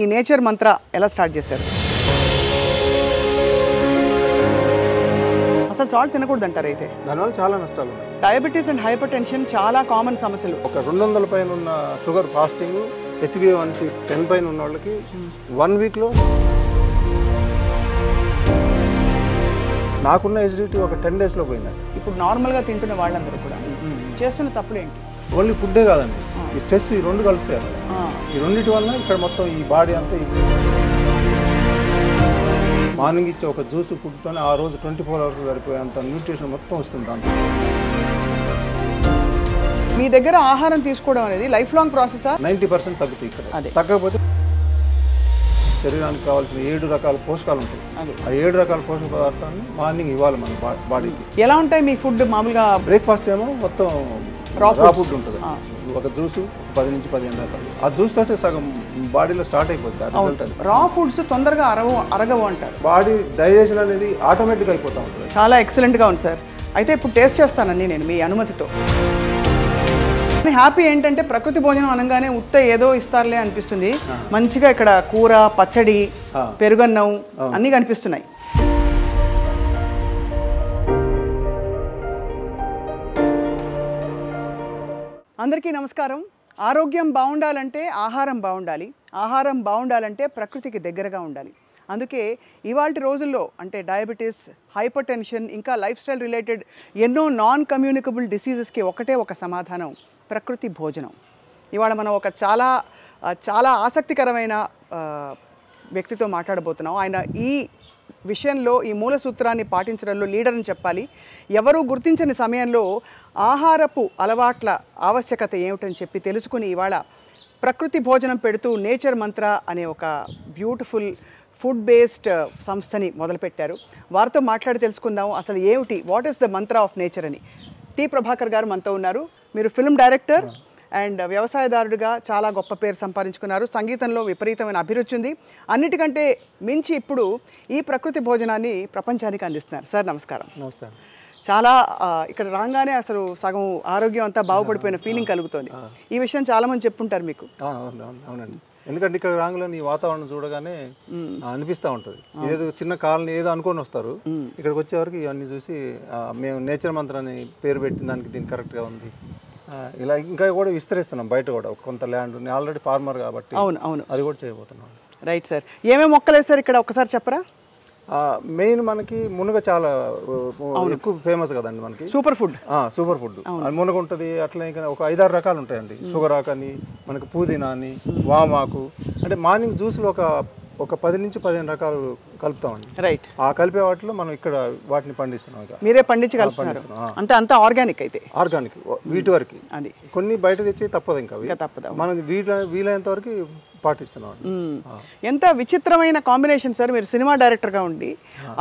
ఈ నేచర్ మంత్ర ఎలా స్టార్ట్ చేశారు? అసలు సాల్ట్ తినకూడదు అంటారు అయితే? దానివల్ల చాలా నష్టాలు ఉన్నాయి. డయాబెటీస్ అండ్ హైపర్ టెన్షన్ చాలా కామన్ సమస్యలు. ఒక 200 పైన ఉన్న షుగర్ ఫాస్టింగ్ HbA1c 10 పైన ఉన్న వాళ్ళకి 1 వీక్లో, నాకున్న ఎసిడిటీ ఒక 10 డేస్లో పోయిందండి. ఇప్పుడు నార్మల్గా తింటున్న వాళ్ళందరూ కూడా చేస్తున్న తప్పులు ఏంటి? ఓన్లీ ఫుడ్డే కాదండి, ఈ స్ట్రెస్ ఈ రెండు కలుస్తాయి. ఈ రెండింటి వల్ల ఇక్కడ మొత్తం ఈ బాడీ అంతా మార్నింగ్ ఇచ్చే ఒక జ్యూస్ ఫుడ్తోనే ఆ రోజు 24 అవర్స్ సరిపోయేంత న్యూట్రిషన్ మొత్తం వస్తుంది దాంట్లో. మీ దగ్గర ఆహారం తీసుకోవడం అనేది లైఫ్ లాంగ్ ప్రాసెసా? 90% తగ్గుతాయి ఇక్కడ. అదే తగ్గకపోతే శరీరానికి కావాల్సిన 7 రకాల పోషకాలు ఉంటాయి. ఆ 7 రకాల పోషక పదార్థాన్ని మార్నింగ్ ఇవ్వాలి మన బాడీకి. ఎలా ఉంటాయి మీ ఫుడ్? మామూలుగా బ్రేక్ఫాస్ట్ ఏమో మొత్తం రా ఫుడ్ ఉంటుంది. ఒక జ్యూస్ 10 నుంచి 15 రకాలు. ఆ జ్యూస్ తోటి సగం బాడీలో స్టార్ట్ అయిపోతుంది. రా ఫుడ్స్ తొందరగా అరగవు అంటారు. బాడీ డైజెషన్ అనేది ఆటోమేటిక్గా అయిపోతూ ఉంటుంది. చాలా ఎక్సలెంట్గా ఉంది సార్. అయితే ఇప్పుడు టేస్ట్ చేస్తానండి నేను మీ అనుమతితో. హ్యాపీ ఏంటంటే ప్రకృతి భోజనం అనగానే ఉత్త ఏదో ఇస్తారులే అనిపిస్తుంది. మంచిగా ఇక్కడ కూర, పచ్చడి, పెరుగన్నం అన్నీ కనిపిస్తున్నాయి. అందరికీ నమస్కారం. ఆరోగ్యం బాగుండాలంటే ఆహారం బాగుండాలి, ఆహారం బాగుండాలంటే ప్రకృతికి దగ్గరగా ఉండాలి. అందుకే ఇవాల్టి రోజుల్లో అంటే డయాబెటీస్, హైపర్ టెన్షన్, ఇంకా లైఫ్ స్టైల్ రిలేటెడ్ ఎన్నో నాన్ కమ్యూనికబుల్ డిసీజెస్కి ఒకటే ఒక సమాధానం, ప్రకృతి భోజనం. ఇవాళ మనం ఒక చాలా ఆసక్తికరమైన వ్యక్తితో మాట్లాడబోతున్నాం. ఆయన ఈ విషయంలో, ఈ మూల సూత్రాన్ని పాటించడంలో లీడర్ అని చెప్పాలి. ఎవరూ గుర్తించని సమయంలో ఆహారపు అలవాట్ల ఆవశ్యకత ఏమిటని చెప్పి తెలుసుకుని ఇవాళ ప్రకృతి భోజనం పెడుతూ నేచర్ మంత్ర అనే ఒక బ్యూటిఫుల్ ఫుడ్ బేస్డ్ సంస్థని మొదలుపెట్టారు. వారితో మాట్లాడి తెలుసుకుందాం అసలు ఏమిటి, what is the Mantra of nature అని. టి ప్రభాకర్ గారు మనతో ఉన్నారు. మీరు ఫిల్మ్ డైరెక్టర్ అండ్ వ్యవసాయదారుడిగా చాలా గొప్ప పేరు సంపాదించుకున్నారు. సంగీతంలో విపరీతమైన అభిరుచి ఉంది. అన్నిటికంటే మించి ఇప్పుడు ఈ ప్రకృతి భోజనాన్ని ప్రపంచానికి అందిస్తున్నారు. సార్ నమస్కారం. నమస్కారం. చాలా ఇక్కడ రాగానే అసలు సగం ఆరోగ్యం అంతా బాగుపడిపోయిన ఫీలింగ్ కలుగుతుంది. ఈ విషయం చాలా మంది చెప్పుంటారు మీకు. అవునండి, ఎందుకంటే ఇక్కడ రాంగ్లో ఈ వాతావరణం చూడగానే అనిపిస్తూ ఉంటుంది. ఏదో చిన్న కాలనీ ఏదో అనుకొని వస్తారు, ఇక్కడికి వచ్చేవరకు ఇవన్నీ చూసి మేము నేచర్ మంత్ర అని పేరు పెట్టిన దానికి దీనికి కరెక్ట్గా ఉంది. ఇలా ఇంకా కూడా విస్తరిస్తున్నాం బయట కూడా కొంత ల్యాండ్. నేను ఆల్రెడీ ఫార్మర్ కాబట్టి అవును అది కూడా చేయబోతున్నాం. Right sir. ఏమేమి మొక్కలు వేస్తారు ఇక్కడ ఒక్కసారి చెప్పరా? మెయిన్ మనకి మునగ చాలా ఎక్కువ ఫేమస్ కదండి మనకి. Super food. మునగ ఉంటుంది. అట్లనే ఒక 5-6 రకాలు ఉంటాయండి. షుగర్ ఆకు అని, మనకి పుదీనా అని, వామాకు. అంటే మార్నింగ్ జ్యూస్లో ఒక 10 నుంచి 15 రకాలు కలుపుతామండి. రైట్. ఆ కలిపే వాటిలో మనం ఇక్కడ వాటిని పండిస్తున్నాం. మీరే పండించి కలుపుతున్నారు అంటే అంతా ఆర్గానిక్? అయితే ఆర్గానిక్ వీటి వరకు. అది కొన్ని బయట తెచ్చి తప్పదు, ఇంకా తప్పదు. మనం వీలైనంత వరకు పాటిస్తున్నాం. ఎంత విచిత్రమైన కాంబినేషన్ సార్. మీరు సినిమా డైరెక్టర్గా ఉండి,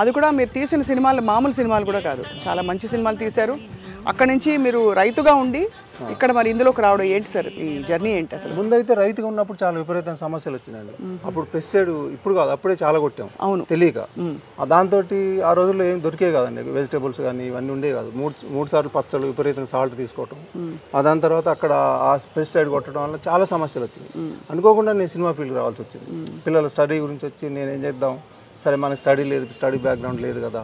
అది కూడా మీరు తీసిన సినిమాలు మామూలు సినిమాలు కూడా కాదు, చాలా మంచి సినిమాలు తీశారు. అక్కడి నుంచి మీరు రైతుగా ఉండి ఇక్కడ మరి ఇందులోకి రావడం ఏంటి సార్, ఈ జర్నీ ఏంటి అసలు? ముందైతే రైతుగా ఉన్నప్పుడు చాలా విపరీతమైన సమస్యలు వచ్చినాయండి. అప్పుడు పెస్టిసైడ్ ఇప్పుడు కాదు, అప్పుడే చాలా కొట్టాం. అవును, తెలియక. దాంతో ఆ రోజుల్లో ఏం దొరికే కాదండి, వెజిటేబుల్స్ కానీ ఇవన్నీ ఉండే కాదు. మూడు సార్లు పచ్చళ్ళు, విపరీతంగా సాల్ట్ తీసుకోవటం. దాని తర్వాత అక్కడ ఆ పెస్టిసైడ్ కొట్టడం వల్ల చాలా సమస్యలు వచ్చినాయి. అనుకోకుండా నేను సినిమా ఫీల్డ్ రావాల్సి వచ్చింది. పిల్లల స్టడీ గురించి వచ్చి నేనేం చేద్దాం, సరే మనకి స్టడీ లేదు, స్టడీ బ్యాక్గ్రౌండ్ లేదు కదా,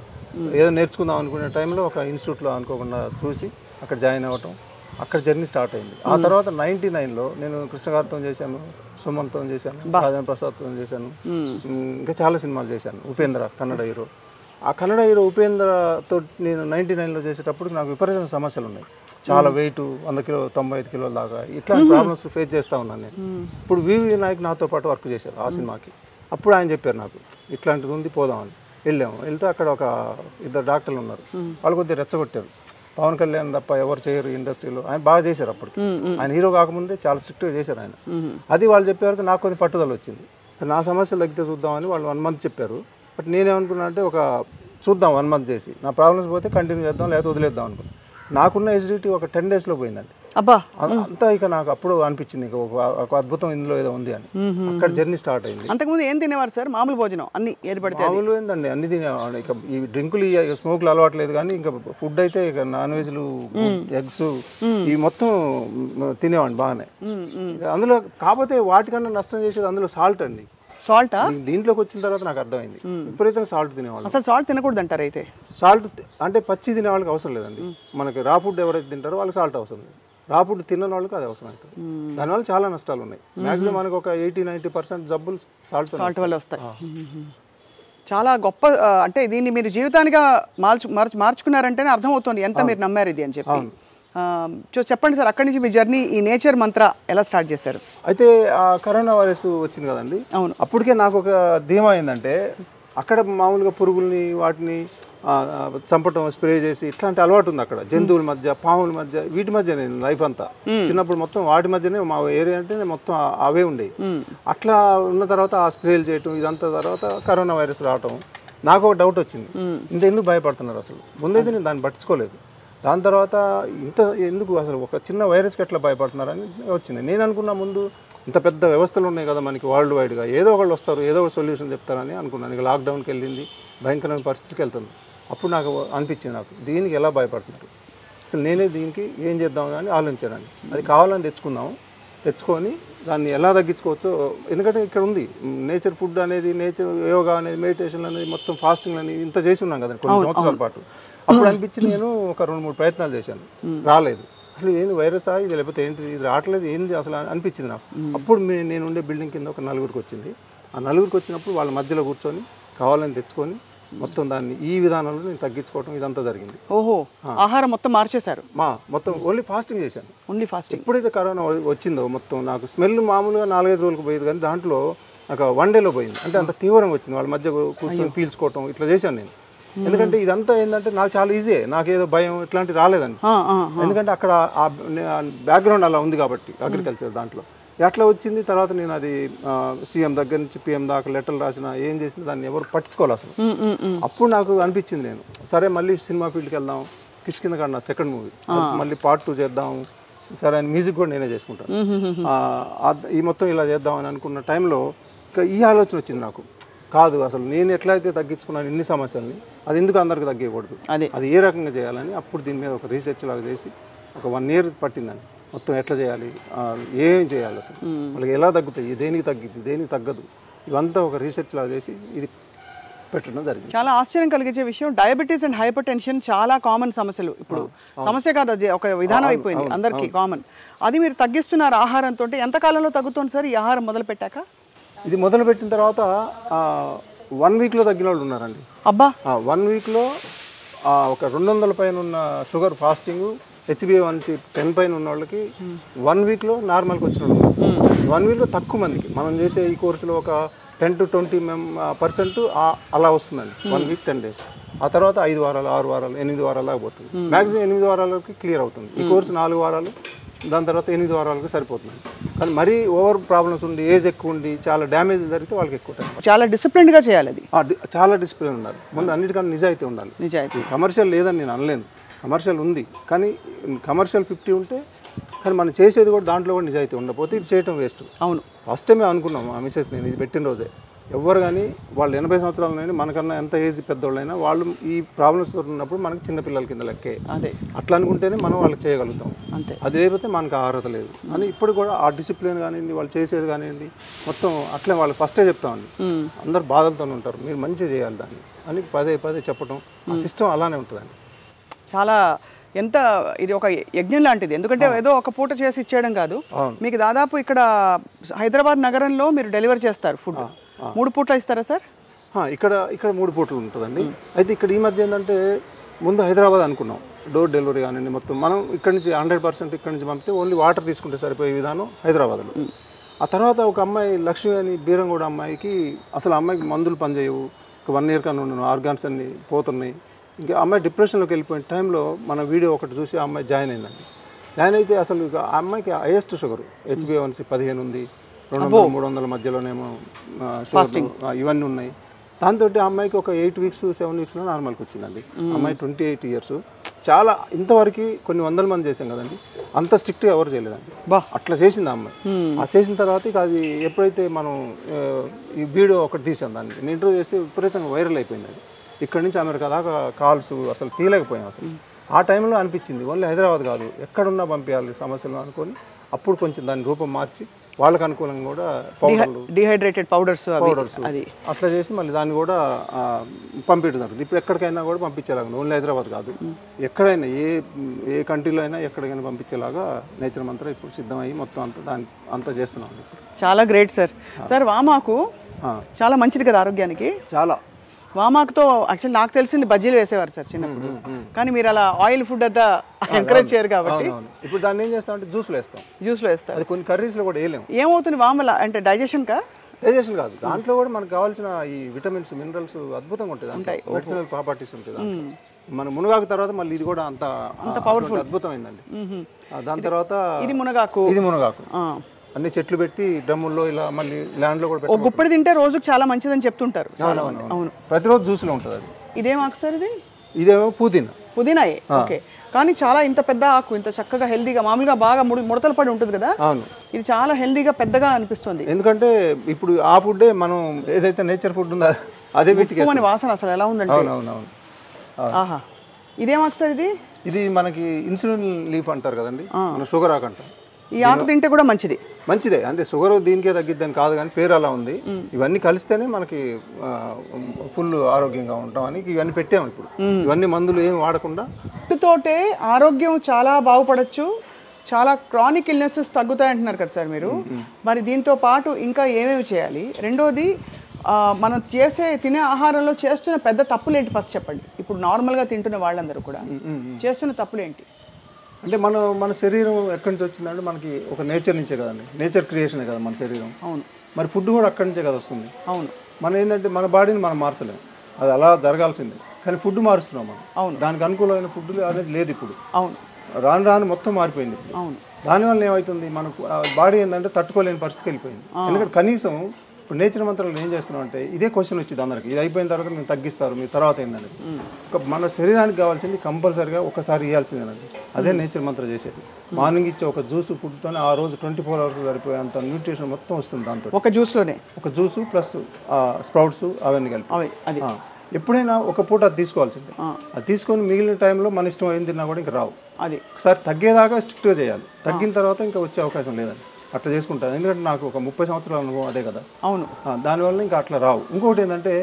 ఏదో నేర్చుకుందాం అనుకునే టైంలో ఒక ఇన్స్టిట్యూట్లో అనుకోకుండా చూసి అక్కడ జాయిన్ అవ్వటం, అక్కడ జర్నీ స్టార్ట్ అయింది. ఆ తర్వాత 99లో నేను కృష్ణ గారితో చేశాను, సుమన్తో చేశాను, రాజేంద్ర ప్రసాద్తో చేశాను, ఇంకా చాలా సినిమాలు చేశాను. ఉపేంద్ర కన్నడ హీరో. ఆ కన్నడ హీరో ఉపేంద్రతో నేను 99లో చేసేటప్పుడు నాకు విపరీతమైన సమస్యలు ఉన్నాయి. చాలా వెయిట్ 100 కిలో 95 కిలోల దాకా ఇట్లాంటి ప్రాబ్లమ్స్ ఫేస్ చేస్తూ ఉన్నాను నేను. ఇప్పుడు వివి నాయక్ నాతో పాటు వర్క్ చేశారు ఆ సినిమాకి. అప్పుడు ఆయన చెప్పారు నాకు ఇట్లాంటిది ఉంది, పోదామని. వెళ్తే అక్కడ ఒక 2 డాక్టర్లు ఉన్నారు. వాళ్ళు కొద్దిగా రెచ్చగొట్టారు. పవన్ కళ్యాణ్ తప్ప ఎవరు చేయరు ఇండస్ట్రీలో. ఆయన బాగా చేశారు అప్పుడు. ఆయన హీరో కాకముందే చాలా స్ట్రిక్ట్గా చేశారు ఆయన. అది వాళ్ళు చెప్పే వరకు నాకు కొద్దిగా పట్టుదల వచ్చింది. నా సమస్యలు తగ్గితే చూద్దామని వాళ్ళు 1 మంత్ చెప్పారు. బట్ నేనేమనుకున్నా అంటే చూద్దాం 1 మంత్ చేసి, నా ప్రాబ్లమ్స్ పోతే కంటిన్యూ చేద్దాం, లేదా వదిలేద్దాం అనుకున్నాను. నాకున్న ఎసిడిటీ ఒక 10 డేస్లో పోయిందండి. అబ్బా, అంతా ఇక నాకు అప్పుడు అనిపించింది ఒక అద్భుతం ఇందులో ఏదో ఉంది అని. అక్కడ జర్నీ స్టార్ట్ అయింది. అంతకుముందు ఏం తినేవారు సార్? మామూలు భోజనం అన్ని ఏర్పడితే? మామూలు ఏందండి, అన్ని తినేవాడు. ఇక ఈ డ్రింకులు, స్మోక్లు అలవాట్లేదు, కానీ ఇంకా ఫుడ్ అయితే ఇక నాన్ వెజ్లు, ఎగ్స్ ఇవి మొత్తం తినేవాడిని బాగానే. అందులో కాకపోతే వాటికన్నా నష్టం చేసేది అందులో సాల్ట్ అండి. సాల్టా? దీంట్లోకి వచ్చిన తర్వాత నాకు అర్థమైంది, విపరీతంగా సాల్ట్ తినేవాళ్ళు. అసలు సాల్ట్ తినకూడదు అంటారు అయితే? సాల్ట్ అంటే పచ్చి తినే వాళ్ళకి అవసరం లేదండి. మనకి రా ఫుడ్ ఎవరైతే తింటారో వాళ్ళకి సాల్ట్ అవసరం లేదు. రా ఫుడ్ తిన్న వాళ్ళకి అది అవసరం అవుతుంది. దానివల్ల చాలా నష్టాలు ఉన్నాయి. మ్యాక్సిమం మనకు ఒక 80-90% జబ్బులు సాల్ట్ వల్ల వస్తాయి. చాలా గొప్ప, అంటే దీన్ని మీరు జీవితానిగా మార్చుకున్నారంటేనే అర్థమవుతుంది ఎంత మీరు నమ్మారు ఇది అని చెప్పి. చెప్పండి సార్, అక్కడి నుంచి మీ జర్నీ ఈ నేచర్ మంత్ర ఎలా స్టార్ట్ చేశారు? అయితే ఆ కరోనా వైరస్ వచ్చింది కదండి. అవును. అప్పటికే నాకు ఒక ధీమా అయిందంటే, అక్కడ మామూలుగా పురుగుల్ని వాటిని చంపటం, స్ప్రే చేసి ఇట్లాంటి అలవాటు ఉంది అక్కడ. జంతువుల మధ్య, పాముల మధ్య, వీటి మధ్య నేను లైఫ్ అంతా చిన్నప్పుడు మొత్తం వాటి మధ్యనే, మా ఏరియా అంటే మొత్తం అవే ఉండేవి. అట్లా ఉన్న తర్వాత ఆ స్ప్రేలు చేయటం ఇదంతా, తర్వాత కరోనా వైరస్ రావటం నాకు ఒక డౌట్ వచ్చింది, ఇంత ఎందుకు భయపడుతున్నారు అసలు? ముందైతే నేను దాన్ని పట్టించుకోలేదు. దాని తర్వాత ఇంత ఎందుకు అసలు ఒక చిన్న వైరస్కి ఎట్లా భయపడుతున్నారని వచ్చింది. నేను అనుకున్న ముందు ఇంత పెద్ద వ్యవస్థలు ఉన్నాయి కదా మనకి వరల్డ్ వైడ్గా, ఏదో ఒకళ్ళు వస్తారు, ఏదో ఒక సొల్యూషన్ చెప్తారని అనుకున్నాను. ఇక లాక్డౌన్కి వెళ్ళింది, భయంకరమైన పరిస్థితికి వెళ్తుంది. అప్పుడు నాకు అనిపించింది, నాకు దీనికి ఎలా భయపడుతున్నారు అసలు, నేనే దీనికి ఏం చేద్దామని అని ఆలోచించానండి. అది కావాలని తెచ్చుకొని దాన్ని ఎలా తగ్గించుకోవచ్చో, ఎందుకంటే ఇక్కడ ఉంది నేచర్ ఫుడ్ అనేది, నేచర్ యోగా అనేది, మెడిటేషన్ అనేది, మొత్తం ఫాస్టింగ్ అనేది ఇంత చేసి ఉన్నాం కదా కొన్ని సంవత్సరాల పాటు. అప్పుడు అనిపించింది, నేను ఒక 2-3 ప్రయత్నాలు చేశాను, రాలేదు. అసలు ఏంది వైరసా ఇది, లేకపోతే ఏంటిది ఇది రావట్లేదు ఏంది అసలు అనిపించింది నాకు. అప్పుడు నేను ఉండే బిల్డింగ్ కింద ఒక 4 వచ్చింది. ఆ 4 వచ్చినప్పుడు వాళ్ళ మధ్యలో కూర్చొని కావాలని తెచ్చుకొని మొత్తం దాన్ని ఈ విధానంలో నేను తగ్గించుకోవడం ఇదంతా జరిగింది. ఓహో, ఆహారం మొత్తం మార్చేశారు? మొత్తం ఓన్లీ ఫాస్టింగ్ చేశాను. Only fasting. ఎప్పుడైతే కరోనా వచ్చిందో మొత్తం నాకు స్మెల్ మామూలుగా 4-5 రోజులకు పోయేది, కానీ దాంట్లో నాకు 1 డేలో పోయింది. అంటే అంత తీవ్రంగా వచ్చింది. వాళ్ళ మధ్య కూర్చొని పీల్చుకోవటం ఇట్లా చేశాను నేను. ఎందుకంటే ఇదంతా ఏంటంటే నాకు చాలా ఈజీ, నాకేదో భయం ఇట్లాంటివి రాలేదండి. ఎందుకంటే అక్కడ ఆ బ్యాక్గ్రౌండ్ అలా ఉంది కాబట్టి, అగ్రికల్చర్ దాంట్లో ఎట్లా వచ్చింది. తర్వాత నేను అది సీఎం దగ్గర నుంచి PM దాకా లెటర్లు రాసిన, ఏం చేసినా దాన్ని ఎవరు పట్టించుకోవాలి అసలు. అప్పుడు నాకు అనిపించింది, నేను సరే మళ్ళీ సినిమా ఫీల్డ్కి వెళ్దాం, కిష్కింద సెకండ్ మూవీ మళ్ళీ Part 2 చేద్దాం, సరే ఆయన మ్యూజిక్ కూడా నేనే చేసుకుంటాను, ఈ మొత్తం ఇలా చేద్దామని అనుకున్న టైంలో ఈ ఆలోచన వచ్చింది నాకు. కాదు అసలు నేను ఎట్లయితే తగ్గించుకున్నాను ఇన్ని సమస్యల్ని, అది ఎందుకు అందరికి తగ్గకూడదు, అది ఏ రకంగా చేయాలని అప్పుడు దీని మీద ఒక రీసెర్చ్ లాగా చేసి ఒక 1 year పట్టిందని. మొత్తం ఎట్లా చేయాలి, ఏం చేయాలి అసలు, వాళ్ళకి ఎలా తగ్గుతాయి, దేనికి తగ్గిద్ది, దేనికి తగ్గదు, ఇవంతా ఒక రీసెర్చ్ లాగా చేసి ఇది పెట్టడం జరిగింది. చాలా ఆశ్చర్యం కలిగించే విషయం, డయాబెటీస్ అండ్ హైపర్ టెన్షన్ చాలా కామన్ సమస్యలు. ఇప్పుడు సమస్య కాదు, అది ఒక విధానం అయిపోయింది అందరికీ కామన్. అది మీరు తగ్గిస్తున్నారు ఆహారంతో. ఎంత కాలంలో తగ్గుతుంది సార్ ఈ ఆహారం మొదలు పెట్టాక? ఇది మొదలు పెట్టిన తర్వాత 1 weekలో తగ్గిన వాళ్ళు ఉన్నారండి. అబ్బా, 1 weekలో ఒక 200 పైన ఉన్న షుగర్ ఫాస్టింగ్, HbA1c 10 పైన ఉన్న వాళ్ళకి 1 weekలో నార్మల్కి వచ్చిన వాళ్ళు. 1 weekలో తక్కువ మందికి మనం చేసే ఈ కోర్సులో ఒక 10-20% అలా వస్తుందండి. 1 week 10 days. ఆ తర్వాత 5 వారాలు, 6 వారాలు, 8 వారాలు దాకా పోతుంది. మ్యాక్సిమం 8 వారాలకి క్లియర్ అవుతుంది. ఈ కోర్సు 4 వారాలు, దాని తర్వాత 8 వారాలకు సరిపోతుంది. కానీ మరీ ఓవర్ ప్రాబ్లమ్స్ ఉండి, ఏజ్ ఎక్కువ ఉండి, చాలా డ్యామేజ్ జరిగితే వాళ్ళకి ఎక్కువ టైం. చాలా డిసిప్లిన్డ్గా చేయాలి అది. చాలా డిసిప్లిన్ ఉండాలి. ముందు అన్నిటికన్నా నిజాయితీ ఉండాలి. నిజాయితీ. కమర్షియల్ లేదని నేను అనలేను, కమర్షియల్ ఉంది. కానీ కమర్షియల్ 50 ఉంటే, కానీ మనం చేసేది కూడా దాంట్లో కూడా నిజాయితీ ఉండకపోతే ఇది చేయటం వేస్ట్. అవును. ఫస్ట్ టైమే అనుకున్నాం ఆ మిసెస్ నేను ఇది పెట్టిన రోజే, ఎవరు కానీ వాళ్ళు 80 సంవత్సరాలైనా మనకన్నా ఎంత ఏజ్ పెద్దవాళ్ళైనా వాళ్ళు ఈ ప్రాబ్లమ్స్ ఉన్నప్పుడు మనకి చిన్నపిల్లల కింద లెక్కే. అదే అట్లా అనుకుంటేనే మనం వాళ్ళకి చేయగలుగుతాం. అంతే. అది లేకపోతే మనకు అర్హత లేదు అని ఇప్పుడు కూడా ఆ డిసిప్లిన్ కానివ్వండి, వాళ్ళు చేసేది కానివ్వండి, మొత్తం అట్లే వాళ్ళు ఫస్టే చెప్తామండి. అందరు బాధలతో ఉంటారు, మీరు మంచిగా చేయాలి దాన్ని అని పదే చెప్పడం. ఆ సిస్టమ్ అలానే ఉంటుందండి. చాలా ఎంత ఇది ఒక యజ్ఞం లాంటిది. ఎందుకంటే ఏదో ఒక పూట చేసి ఇచ్చేయడం కాదు, మీకు దాదాపు ఇక్కడ హైదరాబాద్ నగరంలో మీరు డెలివరీ చేస్తారు ఫుడ్. 3 పూట్ల ఇస్తారా సార్? ఇక్కడ 3 పూటలు ఉంటుందండి. అయితే ఇక్కడ ఈ మధ్య ఏంటంటే, ముందు హైదరాబాద్ అనుకున్నాం డోర్ డెలివరీ కానివ్వండి, మొత్తం మనం ఇక్కడ నుంచి 100% ఇక్కడ నుంచి పంపితే ఓన్లీ వాటర్ తీసుకుంటే సరిపోయే విధానం హైదరాబాద్లో. ఆ తర్వాత ఒక అమ్మాయి లక్ష్మి అని బీరంగూడ అమ్మాయికి అసలు అమ్మాయికి మందులు పనిచేయవు, 1 year కన్నా ఉండను, ఆర్గాన్స్ అన్ని పోతున్నాయి. ఇంకా అమ్మాయి డిప్రెషన్లోకి వెళ్ళిపోయిన టైంలో మన వీడియో ఒకటి చూసి ఆ అమ్మాయి జాయిన్ అయిందండి. జాయిన్ అయితే అసలు ఇక ఆ అమ్మాయికి హైయెస్ట్ షుగర్, HbA1c 15 ఉంది, 200-300 మధ్యలోనేమో షుగర్ ఇవన్నీ ఉన్నాయి. దాంతో ఆ అమ్మాయికి ఒక 8 weeks 7 weeksలో నార్మల్కి వచ్చిందండి. అమ్మాయి 28 years. చాలా ఇంతవరకు కొన్ని 100 మంది చేసాం కదండి, అంత స్ట్రిక్ట్గా ఎవరు చేయలేదండి. అట్లా చేసింది ఆ అమ్మాయి. ఆ చేసిన తర్వాత ఇక అది ఎప్పుడైతే మనం ఈ వీడియో ఒకటి తీసాం, దాన్ని నేను ఇంటర్వ్యూ చేస్తే విపరీతంగా వైరల్ అయిపోయింది. అది ఇక్కడ నుంచి అమెరికా దాకా కాల్స్ అసలు తీయలేకపోయాం. అసలు ఆ టైంలో అనిపించింది ఓన్లీ హైదరాబాద్ కాదు ఎక్కడున్నా పంపించాలి సమస్యలు అనుకొని, అప్పుడు కొంచెం దాని రూపం మార్చి వాళ్ళకి అనుకూలంగా కూడా పౌడర్లు, డిహైడ్రేటెడ్ పౌడర్స్ అది అట్లా చేసి మళ్ళీ దాన్ని కూడా పంపించడం జరుగుతుంది. ఇప్పుడు ఎక్కడికైనా కూడా పంపించేలాగా, ఓన్లీ హైదరాబాద్ కాదు, ఎక్కడైనా ఏ కంట్రీలో అయినా ఎక్కడికైనా పంపించేలాగా నేచర్ మంత్ర ఇప్పుడు సిద్ధమయ్యి మొత్తం అంతా చేస్తున్నాం. చాలా గ్రేట్ సార్. సార్ వామాకు చాలా మంచిది కదా ఆరోగ్యానికి. చాలా. వామాకుతో యాక్చువల్లీ నాకు తెలిసింది బజ్జీలు వేసేవారు సార్ చిన్నప్పుడు, కానీ మీరు అలా ఆయిల్ ఫుడ్ అంతా ఎంకరేజ్ చేయరు కాబట్టి ఇప్పుడు దాన్ని ఏం చేస్తామంటే జ్యూస్లో వేస్తాం. అది కొన్ని కర్రీస్లో కూడా వేయలేము. ఏమవుతుంది వామల అంటే డైజెషన్ కాదు, దాంట్లో కూడా మనకు కావాల్సిన ఈ విటమిన్స్, మినరల్స్ అద్భుతంగా ఉంటాయి, మెడిసినల్ ప్రాపర్టీస్ ఉంటాయి. మన మునగాకు తర్వాత మళ్ళీ ఇది కూడా అంత పవర్ఫుల్, అద్భుతమైందండి. దాని తర్వాత ఇది మునగాకు అన్ని చెట్లు పెట్టి డ్రమ్ముల్లో ఇలా మళ్ళీ ల్యాండ్లో కూడా పెట్టి గుప్పడి తింటే రోజుకి చాలా మంచిదని చెప్తుంటారు. అవును, ప్రతిరోజు జ్యూస్లో ఉంటుంది అది. ఇదేం ఆకు సార్? ఇదేమో పుదీనా. ఓకే, కానీ చాలా ఇంత పెద్ద ఆకు, ఇంత చక్కగా హెల్దీగా, మామూలుగా బాగా ముడతలు పడి ఉంటుంది కదా. అవును, ఇది చాలా హెల్దీగా పెద్దగా అనిపిస్తుంది. ఎందుకంటే ఇప్పుడు ఆ ఫుడ్డే మనం ఏదైతే నేచర్ ఫుడ్ ఉందో అదే వీటికి వాసన అసలు ఎలా ఉందంటే. అవునవును. ఆహా, ఇదేం ఆకు సార్? ఇది మనకి ఇన్సులిన్ లీఫ్ అంటారు కదండి, మన షుగర్ ఆకు అంటాం. ఈ ఆకు తింటే కూడా మంచిదే, అంటే షుగర్ దీనికే తగ్గిద్దని కాదు, కానీ పేరు అలా ఉంది. ఇవన్నీ కలిస్తేనే మనకి ఫుల్ ఆరోగ్యంగా ఉంటామని ఇవన్నీ పెట్టాము. ఇప్పుడు ఇవన్నీ మందులు ఏమి వాడకుండా తోటే ఆరోగ్యం చాలా బాగుపడచ్చు, చాలా క్రానిక్ ఇల్నెసెస్ తగ్గుతాయి అంటున్నారు కదా సార్ మీరు. మరి దీంతో పాటు ఇంకా ఏమేమి చేయాలి? రెండోది, మనం తినే ఆహారంలో చేస్తున్న పెద్ద తప్పులేంటి ఫస్ట్ చెప్పండి. ఇప్పుడు నార్మల్గా తింటున్న వాళ్ళందరూ కూడా చేస్తున్న తప్పులేంటి? అంటే మన శరీరం ఎక్కడి నుంచి వచ్చిందంటే మనకి ఒక నేచర్ నుంచే కదండి, నేచర్ క్రియేషనే కదా మన శరీరం. అవును. మరి ఫుడ్ కూడా అక్కడి నుంచే కదా వస్తుంది. అవును. మనం ఏంటంటే మన బాడీని మనం మార్చలేము, అది అలా జరగాల్సిందే, కానీ ఫుడ్ మారుస్తున్నాం మనం. అవును. దానికి అనుకూలమైన ఫుడ్ అనేది లేదు ఇప్పుడు. అవును. రాను మొత్తం మారిపోయింది. అవును. దానివల్ల ఏమవుతుంది, మనకు బాడీ ఏంటంటే తట్టుకోలేని పరిస్థితికి వెళ్ళిపోయింది. ఎందుకంటే కనీసం ఇప్పుడు నేచర్ మంత్రాలు ఏం చేస్తున్నాం అంటే ఇదే క్వశ్చన్ వచ్చింది అందరికి, ఇది అయిపోయిన తర్వాత మేము తగ్గిస్తారు, మీ తర్వాత ఏంటంటే మన శరీరానికి కావాల్సింది కంపల్సరీగా ఒకసారి ఇవ్వాల్సిందేనండి. అదే నేచర్ మంత్రం చేసేది. మార్నింగ్ ఇచ్చే ఒక జ్యూస్ ఫుడ్తోనే ఆ రోజు 24 hours సరిపోయేంత న్యూట్రిషన్ మొత్తం వస్తుంది దాంతో. ఒక జ్యూస్ ప్లస్ స్ప్రౌట్స్ అవన్నీ కలిపి. ఎప్పుడైనా ఒక పూట అది తీసుకోవాల్సిందే. అది తీసుకొని మిగిలిన టైంలో మన ఇష్టం ఏం తిన్నా కూడా ఇంకా రావు. అది ఒకసారి తగ్గేదాకా స్ట్రిక్ట్గా చేయాలి, తగ్గిన తర్వాత ఇంకా వచ్చే అవకాశం లేదండి. అట్లా చేసుకుంటాను, ఎందుకంటే నాకు ఒక 30 సంవత్సరాల అనుభవం అదే కదా. అవును. దానివల్ల ఇంకా అట్లా రావు. ఇంకొకటి ఏంటంటే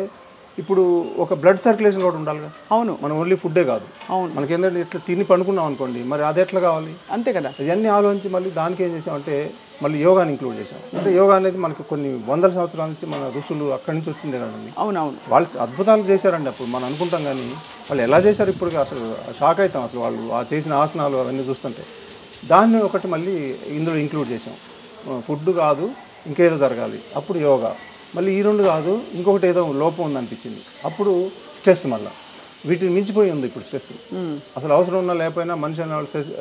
ఇప్పుడు ఒక బ్లడ్ సర్క్యులేషన్ కూడా ఉండాలిగా. అవును. మనం ఓన్లీ ఫుడ్డే కాదు. అవును. మనకి ఏంటంటే ఇట్లా తిని పండుకున్నాం అనుకోండి, మరి అది ఎట్లా కావాలి? అంతే కదా. ఇవన్నీ ఆలోచించి మళ్ళీ దానికి ఏం చేసామంటే మళ్ళీ యోగాని ఇంక్లూడ్ చేసాం. అంటే యోగా అనేది మనకు కొన్ని వందల సంవత్సరాల నుంచి మన ఋషులు అక్కడి నుంచి వచ్చిందే కదండి. అవునవును. వాళ్ళు అద్భుతాలు చేశారండి అప్పుడు, మనం అనుకుంటాం, కానీ వాళ్ళు ఎలా చేశారు ఇప్పుడు అసలు షాక్ అవుతాం. అసలు వాళ్ళు చేసిన ఆసనాలు అవన్నీ చూస్తుంటే దాన్ని ఒకటి మళ్ళీ ఇందులో ఇంక్లూడ్ చేసాం. ఫుడ్ కాదు ఇంకేదో జరగాలి, అప్పుడు యోగా. మళ్ళీ ఈ రెండు కాదు ఇంకొకటి ఏదో లోపం ఉందనిపించింది, అప్పుడు స్ట్రెస్. మళ్ళీ వీటిని మించిపోయి ఉంది ఇప్పుడు స్ట్రెస్. అసలు అవసరం ఉన్నా లేకపోయినా మనిషి అనే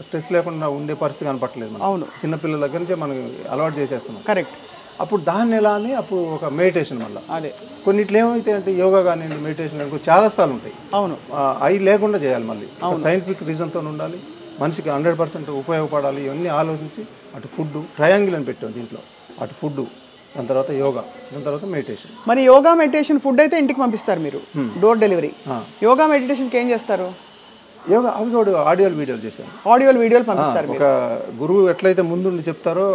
స్ట్రెస్ లేకుండా ఉండే పరిస్థితి కనపట్టలేదు. అవును. చిన్నపిల్లల దగ్గర నుంచే మనకి అలవాటు చేసేస్తున్నాం. కరెక్ట్. అప్పుడు దాన్ని ఎలా అని అప్పుడు ఒక మెడిటేషన్ వల్ల అదే కొన్నిట్లు ఏమైతే అంటే యోగా కానీ మెడిటేషన్ కానీ చాలా స్థాలు ఉంటాయి. అవును. అవి లేకుండా చేయాలి, మళ్ళీ సైంటిఫిక్ రీజన్తో ఉండాలి, మనిషికి 100% ఉపయోగపడాలి. ఇవన్నీ ఆలోచించి అటు ఫుడ్ ట్రయాంగిల్ అని పెట్టాం దీంట్లో, అటు ఫుడ్, దాని తర్వాత యోగా, దాని తర్వాత మెడిటేషన్. మరి యోగా మెడిటేషన్ ఫుడ్ అయితే ఇంటికి పంపిస్తారు మీరు, డోర్ డెలివరీ. యోగా మెడిటేషన్కి ఏం చేస్తారు? యోగా అవి కూడా ఆడియోలు వీడియోలు చేశాను. వీడియోలు పంపిస్తారు. ఒక గురువు ఎట్లయితే ముందుండి చెప్తారో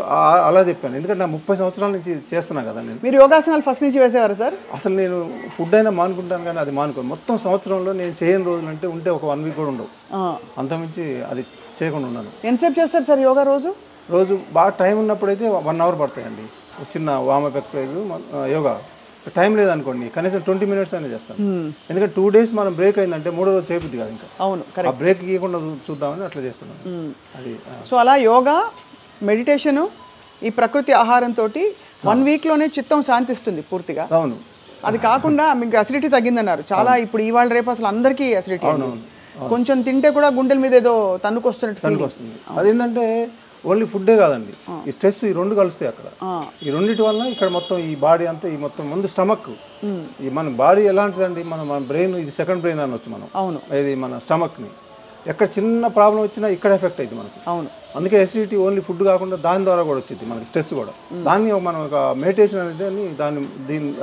అలా చెప్పాను, ఎందుకంటే నా 30 సంవత్సరాల నుంచి చేస్తున్నా కదా నేను. మీరు యోగాసనాలు ఫస్ట్ నుంచి వేసేవారు సార్? అసలు నేను ఫుడ్ అయినా మానుకుంటాను, కానీ అది మానుకోను. మొత్తం సంవత్సరంలో నేను చేయని రోజులు అంటే ఉంటే ఒక 1 week కూడా ఉండవు, అంతమించి అది చేయకుండా ఉన్నాను. ఎంతసేపు చేస్తారు సార్ యోగా? రోజు బాగా టైం ఉన్నప్పుడైతే 1 hour పడతాయండి. ఒక చిన్న వార్మప్ ఎక్సర్సైజ్, యోగా. టైం లేదనుకోండి కనీసం 20 minutes అయినా చేస్తాను, ఎందుకంటే 2 days మనం బ్రేక్ అయిందంటే 3వ రోజు చేయబుద్ది కాదు ఇంకా. అవును, ఆ బ్రేక్ ఇవ్వకుండా చూద్దామని అట్లా చేస్తున్నాను అది. సో అలా యోగా, మెడిటేషను, ఈ ప్రకృతి ఆహారంతో 1 weekలోనే చిత్తం శాంతిస్తుంది పూర్తిగా. అవును. అది కాకుండా మీకు అసిడిటీ తగ్గిందన్నారు చాలా. ఇప్పుడు ఇవాళ రేపు అసలు అందరికీ అసిడిటీ, కొంచెం తింటే కూడా గుండెల మీద ఏదో తన్నుకొస్తున్నట్టు వస్తుంది. అదేంటంటే ఓన్లీ ఫుడ్డే కాదండి, ఈ స్ట్రెస్, ఈ రెండు కలుస్తాయి అక్కడ. ఈ రెండింటి వల్ల ఇక్కడ మొత్తం ఈ బాడీ అంతా, ఈ మొత్తం ముందు స్టమక్, ఈ మన బాడీ ఎలాంటిదండి, మన బ్రెయిన్, ఇది సెకండ్ బ్రెయిన్ అనొచ్చు మనం. అవును. ఇది మన స్టమక్ని ఎక్కడ చిన్న ప్రాబ్లం వచ్చినా ఇక్కడ ఎఫెక్ట్ అవుతుంది మనకి. అవును. అందుకే ఎసిడిటీ ఓన్లీ ఫుడ్ కాకుండా దాని ద్వారా కూడా వచ్చింది మనకి, స్ట్రెస్ కూడా. దాన్ని మనం ఒక మెడిటేషన్ అనేది దీన్ని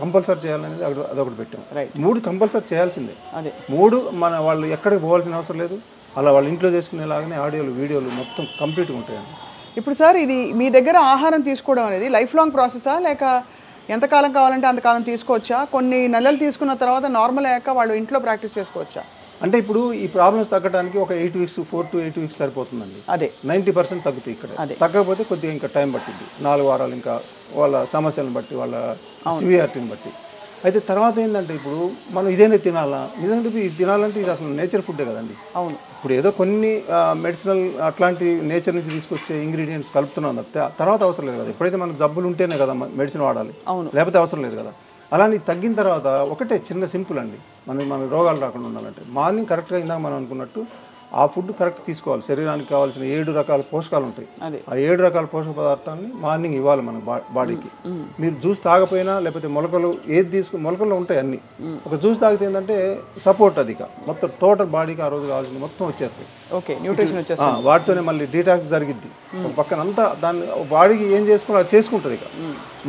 కంపల్సరీ చేయాలనేది అదొకటి పెట్టాం. 3 కంపల్సరీ చేయాల్సిందే. అదే 3 వాళ్ళు ఎక్కడికి పోవాల్సిన అవసరం లేదు, అలా వాళ్ళ ఇంట్లో చేసుకునేలాగానే ఆడియోలు, వీడియోలు మొత్తం కంప్లీట్గా ఉంటాయండి. ఇప్పుడు సార్ ఇది మీ దగ్గర ఆహారం తీసుకోవడం అనేది లైఫ్ లాంగ్ ప్రాసెసా లేక ఎంతకాలం కావాలంటే అంతకాలం తీసుకోవచ్చా? కొన్ని నెలలు తీసుకున్న తర్వాత నార్మల్ అయ్యాక వాళ్ళు ఇంట్లో ప్రాక్టీస్ చేసుకోవచ్చా? అంటే ఇప్పుడు ఈ ప్రాబ్లమ్స్ తగ్గడానికి ఒక 8 వీక్స్ 4 to 8 వీక్స్ సరిపోతుందండి. అదే 90% తగ్గుతాయి ఇక్కడ. తగ్గకపోతే కొద్దిగా ఇంకా టైం పట్టింది, 4 వారాలు, ఇంకా వాళ్ళ సమస్యలను బట్టి వాళ్ళ సివియారిటీని బట్టి. అయితే తర్వాత ఏంటంటే ఇప్పుడు మనం ఇదేనే తినాలా? నిజంగా ఇది తినాలంటే ఇది అసలు నేచర్ ఫుడ్డే కదండి. అవును. ఇప్పుడు ఏదో కొన్ని మెడిసినల్ అట్లాంటి నేచర్ నుంచి తీసుకొచ్చే ఇంగ్రీడియంట్స్ కలుపుతున్నాం తప్పితే తర్వాత అవసరం లేదు కదా. ఎప్పుడైతే మనకు జబ్బులు ఉంటేనే కదా మెడిసిన్ వాడాలి, లేకపోతే అవసరం లేదు కదా. అలానే తగ్గిన తర్వాత ఒకటే చిన్న సింపుల్ అండి, మన రోగాలు రాకుండా ఉండాలంటే మార్నింగ్ కరెక్ట్గా ఇందాక మనం అనుకున్నట్టు ఆ ఫుడ్ కరెక్ట్ తీసుకోవాలి. శరీరానికి కావాల్సిన 7 రకాల పోషకాలు ఉంటాయి. ఆ 7 రకాల పోషక పదార్థాలని మార్నింగ్ ఇవ్వాలి మన బాడీకి. మీరు జ్యూస్ తాగపోయినా లేకపోతే మొలకలు ఏది మొలకల్లో ఉంటాయి అన్ని. ఒక జ్యూస్ తాగితే ఏంటంటే సపోర్ట్ అది మొత్తం టోటల్ బాడీకి ఆ రోజు కావాల్సింది మొత్తం వచ్చేస్తాయి. ఓకే, న్యూట్రిషన్ వచ్చేస్తుంది. వాటితోనే మళ్ళీ డీటాక్స్ జరిగిద్ది. పక్కన అంతా దాన్ని బాడీకి ఏం చేసుకోవాలి అది చేసుకుంటుంది.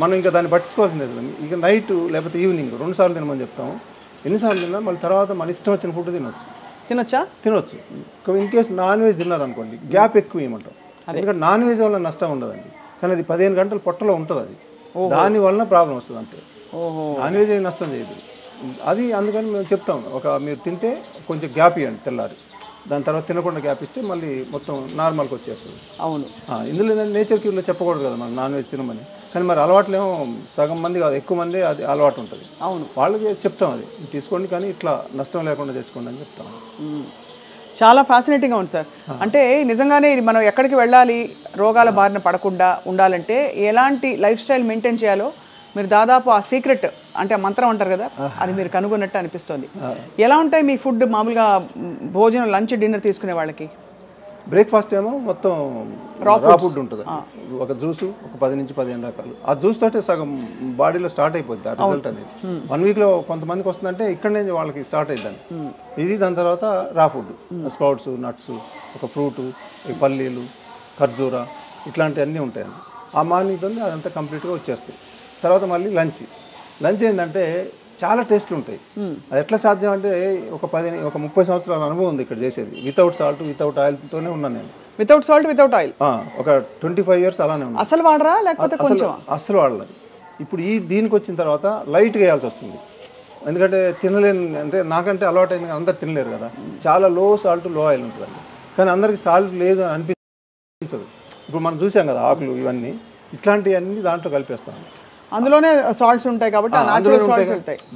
మనం ఇంకా దాన్ని పట్టించుకోవాల్సింది లేదు. ఇక నైట్ లేకపోతే ఈవినింగ్ 2 సార్లు తినమని చెప్తాము. ఎన్నిసార్లు తిన్నా మళ్ళీ తర్వాత మన ఇష్టం వచ్చిన ఫుడ్ తినొచ్చు. ఇన్ కేసు నాన్ వెజ్ తిన్నారనుకోండి గ్యాప్ ఎక్కువ ఇవ్వమంటాం. ఎందుకంటే నాన్ వెజ్ వల్ల నష్టం ఉండదండి, కానీ అది 15 గంటల పొట్టలో ఉంటుంది. అది దానివల్ల ప్రాబ్లం వస్తుంది. అంటే నాన్ వెజ్ నష్టం చేయదు అది. అందుకని మేము చెప్తాం, మీరు తింటే కొంచెం గ్యాప్ ఇవ్వండి తెల్లారి, దాని తర్వాత తినకుండా గ్యాప్ ఇస్తే మళ్ళీ మొత్తం నార్మల్కి వచ్చేస్తుంది. అవును. ఇందులో నేచర్ క్యూర్లో చెప్పకూడదు కదా మనం నాన్ వెజ్ తినమని, కానీ మరి అలవాట్లేమో సగం మంది కాదు ఎక్కువ మంది అది అలవాటు ఉంటుంది. అవును, వాళ్ళకి చెప్తాం అది తీసుకోండి కానీ ఇట్లా నష్టం లేకుండా చేసుకోండి అని చెప్తాం. చాలా ఫ్యాసినేటింగ్గా ఉంది సార్. అంటే నిజంగానే ఇది మనం ఎక్కడికి వెళ్ళాలి రోగాల బారిన పడకుండా ఉండాలంటే ఎలాంటి లైఫ్ స్టైల్ మెయింటైన్ చేయాలో మీరు దాదాపు ఆ సీక్రెట్ అంటే మంత్రం అంటారు కదా, అది మీరు కనుగొన్నట్టు అనిపిస్తుంది. ఎలా ఉంటాయి మీ ఫుడ్ మామూలుగా భోజనం లంచ్ డిన్నర్ తీసుకునే వాళ్ళకి? బ్రేక్ఫాస్ట్ ఏమో మొత్తం రా ఫుడ్ ఉంటుంది. ఒక జ్యూసు ఒక 10 నుంచి 15 రకాలు. ఆ జ్యూస్ తోటే సగం బాడీలో స్టార్ట్ అయిపోద్ది ఆ రిజల్ట్ అనేది. 1 వీక్లో కొంతమందికి వస్తుందంటే ఇక్కడ నుంచి వాళ్ళకి స్టార్ట్ అయిద్దండి ఇది. దాని తర్వాత రా ఫుడ్, స్ప్రౌట్స్, నట్స్, ఒక ఫ్రూటు, పల్లీలు, ఖర్జూర ఇట్లాంటివన్నీ ఉంటాయండి. ఆ మార్నింగ్ తోనే అదంతా కంప్లీట్గా వచ్చేస్తాయి. తర్వాత మళ్ళీ లంచ్ ఏంటంటే చాలా టేస్ట్లు ఉంటాయి. అది ఎట్లా సాధ్యం అంటే ఒక 30 సంవత్సరాల అనుభవం ఉంది ఇక్కడ చేసేది. వితౌట్ సాల్ట్ వితౌట్ ఆయిల్తోనే ఉన్నాను నేను. వితౌట్ సాల్ట్ వితౌట్ ఆయిల్ ఒక 25 years అలానే ఉన్నాను. అసలు వాడరా లేకపోతే కొంచెం? అసలు వాడలేదు. ఇప్పుడు దీనికి వచ్చిన తర్వాత లైట్గా వేయాల్సి వస్తుంది. ఎందుకంటే తినలేని, అంటే నాకంటే అలవాటు అయింది, అందరు తినలేరు కదా. చాలా లో సాల్ట్ లో ఆయిల్ ఉంటుందండి, కానీ అందరికి సాల్ట్ లేదు అని అనిపించదు. ఇప్పుడు మనం చూసాం కదా ఆకులు ఇవన్నీ, ఇట్లాంటివన్నీ దాంట్లో కలిపేస్తాం. అందులోనే సాల్ట్స్ ఉంటాయి కాబట్టి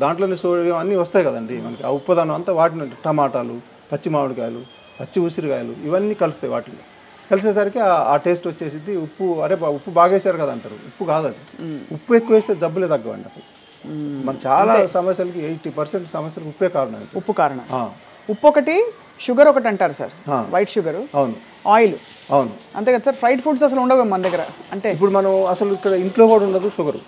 దాంట్లోనే సోడియం అన్నీ వస్తాయి కదండి మనకి. ఆ ఉప్పుదానం అంతా వాటిని టమాటాలు, పచ్చి మామిడికాయలు, పచ్చి ఉసిరికాయలు ఇవన్నీ కలుస్తాయి. వాటిని కలిసేసరికి ఆ టేస్ట్ వచ్చేసి ఉప్పు బాగేశారు కదా అంటారు. ఉప్పు కాదు అది. ఉప్పు ఎక్కువ వేస్తే జబ్బులే తగ్గవండి అసలు. మన చాలా సమస్యలకి 80% సమస్యలకు ఉప్పే కారణం. ఉప్పు కారణం. ఉప్పు ఒకటి, షుగర్ ఒకటి అంటారు సార్, వైట్ షుగర్. అవును. ఆయిల్. అవును. అంతే కదా సార్. ఫ్రైడ్ ఫుడ్స్ అసలు ఉండవు మన దగ్గర. అంటే ఇప్పుడు మనం అసలు ఇక్కడ ఇంట్లో కూడా ఉండదు షుగరు,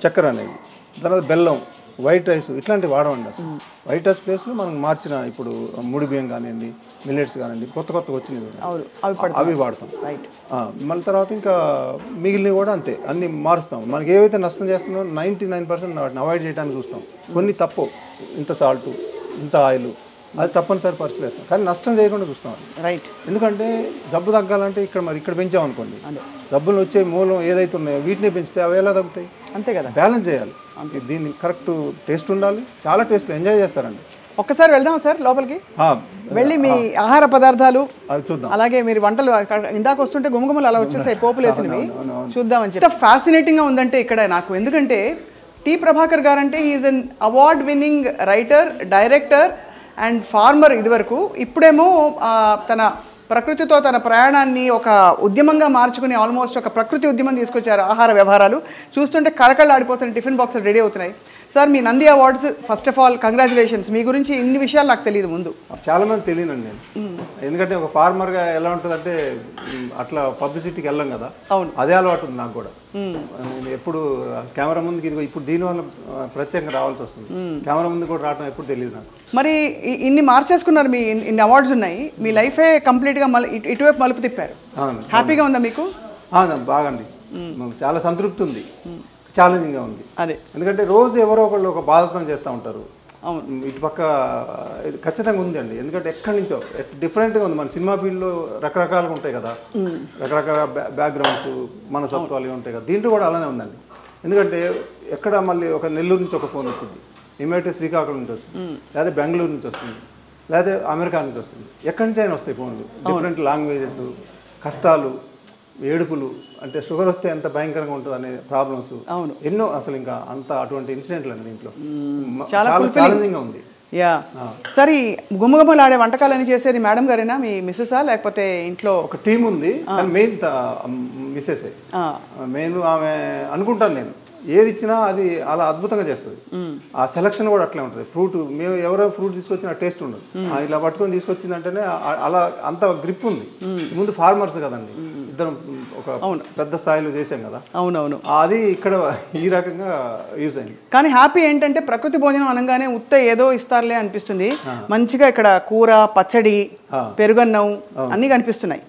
చక్కెర అనేది. తర్వాత బెల్లం, వైట్ రైస్ ఇట్లాంటివి వాడమండి అసలు. వైట్ రైస్ ప్లేస్లో మనం మార్చిన ఇప్పుడు ముడి బియ్యం కానివ్వండి, మిల్లెట్స్ కానివ్వండి, కొత్తగా వచ్చినవి అవి వాడతాం. మళ్ళీ తర్వాత ఇంకా మిగిలినవి కూడా అంతే అన్ని మారుస్తాం. మనకి ఏవైతే నష్టం చేస్తున్నామో 99% వాటిని అవాయిడ్ చేయడానికి చూస్తాం. కొన్ని తప్పు, ఇంత సాల్ట్, ఇంత ఆయిల్, అది తప్పనిసరి పరిస్థితి వేస్తాం, కానీ నష్టం చేయకుండా చూస్తాం. రైట్. ఎందుకంటే జబ్బు తగ్గాలంటే ఇక్కడ పెంచామనుకోండి, జబ్బులు వచ్చే మూలం ఏదైతే ఉన్నాయో వీటిని పెంచితే అవి ఎలా తగ్గుతాయి? అంతే కదా. బ్యాలెన్స్ చేయాలి. దీన్ని కరెక్ట్ టేస్ట్ ఉండాలి. చాలా టేస్ట్లు ఎంజాయ్ చేస్తారండి. ఒక్కసారి వెళ్దాం సార్ లోపలికి. వెళ్ళి మీ ఆహార పదార్థాలు చూద్దాం. అలాగే మీరు వంటలు ఇందాక వస్తుంటే గుమగుమలు అలా వచ్చేసాయి పోపులేసినవి, చూద్దామని చెప్పి. ఫ్యాసినేటింగ్గా ఉందంటే ఇక్కడ నాకు, ఎందుకంటే టి ప్రభాకర్ గారు అంటే he is an award winning writer, director and farmer ఇదివరకు. ఇప్పుడేమో తన ప్రకృతితో తన ప్రయాణాన్ని ఒక ఉద్యమంగా మార్చుకుని ఆల్మోస్ట్ ఒక ప్రకృతి ఉద్యమం తీసుకొచ్చారు. ఆహార వ్యవహారాలు చూస్తుంటే కళకళలాడిపోతున్న టిఫిన్ బాక్సులు రెడీ అవుతున్నాయి. సార్ మీ Nandi awards, first of all congratulations. మీ గురించి ఇన్ని విషయాలు నాకు తెలియదు ముందు. చాలా మంది తెలియనండి నేను, ఎందుకంటే ఒక ఫార్మర్గా ఎలా ఉంటుందంటే అట్లా పబ్లిసిటీకి వెళ్ళాం కదా. అవును, అదే అలవాటు ఉంది నాకు కూడా. నేను ఎప్పుడు కెమెరా ముందుకి ఇదిగో ఇప్పుడు దీనివల్ల ప్రత్యేకంగా రావాల్సి వస్తుంది. కెమెరా ముందు కూడా రావడం ఎప్పుడు తెలియదు నాకు. మరి ఇన్ని మార్చేసుకున్నారు, మీ ఇన్ని అవార్డ్స్ ఉన్నాయి, మీ లైఫే కంప్లీట్గా ఇటువైపు మలుపు తిప్పారు. హ్యాపీగా ఉందా మీకు? బాగా అండి, చాలా సంతృప్తి ఉంది. ఛాలెంజింగ్గా ఉంది అదే. ఎందుకంటే రోజు ఎవరో ఒకళ్ళు ఒక బాధతో చేస్తూ ఉంటారు. ఇటు పక్క ఇది ఖచ్చితంగా ఉంది అండి. ఎందుకంటే ఎక్కడి నుంచో డిఫరెంట్గా ఉంది. మన సినిమా ఫీల్డ్లో రకరకాలుగా ఉంటాయి కదా, రకరకాల బ్యాక్గ్రౌండ్స్ మనసత్వాలు ఉంటాయి కదా, దీంట్లో కూడా అలానే ఉందండి. ఎందుకంటే ఎక్కడ మళ్ళీ ఒక నెల్లూరు నుంచి ఒక ఫోన్ వచ్చింది, ఇమీడియట్ శ్రీకాకుళం నుంచి వస్తుంది, లేదా బెంగళూరు నుంచి వస్తుంది, లేదా అమెరికా నుంచి వస్తుంది, ఎక్కడి నుంచి అయినా వస్తాయి ఫోన్లు. డిఫరెంట్ లాంగ్వేజెస్, కష్టాలు, ఏడుపులు, అంటే షుగర్ వస్తే ఎంత భయంకరంగా ఉంటుంది అనే ప్రాబ్లమ్స్ ఎన్నో. అసలు ఇంకా అంత అటువంటి ఇన్సిడెంట్లు అండి దీంట్లో. చాలా ఛాలెంజింగ్గా ఉంది. యా సరే, గుమ్మగుమ్మలాడే వంటకాలని చేసేది మేడం గారేనా, మీ మిస్సెసా, లేకపోతే ఇంట్లో ఒక టీం ఉంది, కానీ మెయిన్ మిస్సెస్. మెయిన్ ఆమె అనుకుంటాను నేను, ఏది ఇచ్చినా అది అలా అద్భుతంగా చేస్తుంది. ఆ సెలక్షన్ కూడా అట్లే ఉంటుంది. ఫ్రూట్ మేము ఎవరో ఫ్రూట్ తీసుకొచ్చిన టేస్ట్ ఉండదు, ఇలా పట్టుకొని తీసుకొచ్చిందంటేనే అలా అంత గ్రిప్ ఉంది. ముందు ఫార్మర్స్ కదండి, ఇద్దరం ఒక పెద్ద స్థాయిలో చేసాం కదా. అవునవును, అది ఇక్కడ ఈ రకంగా యూజ్ అయింది. కానీ హ్యాపీ ఏంటంటే ప్రకృతి భోజనం అనగానే ఉత్త ఏదో ఇస్తారులే అనిపిస్తుంది. మంచిగా ఇక్కడ కూర, పచ్చడి, పెరుగన్నం అన్నీ కనిపిస్తున్నాయి.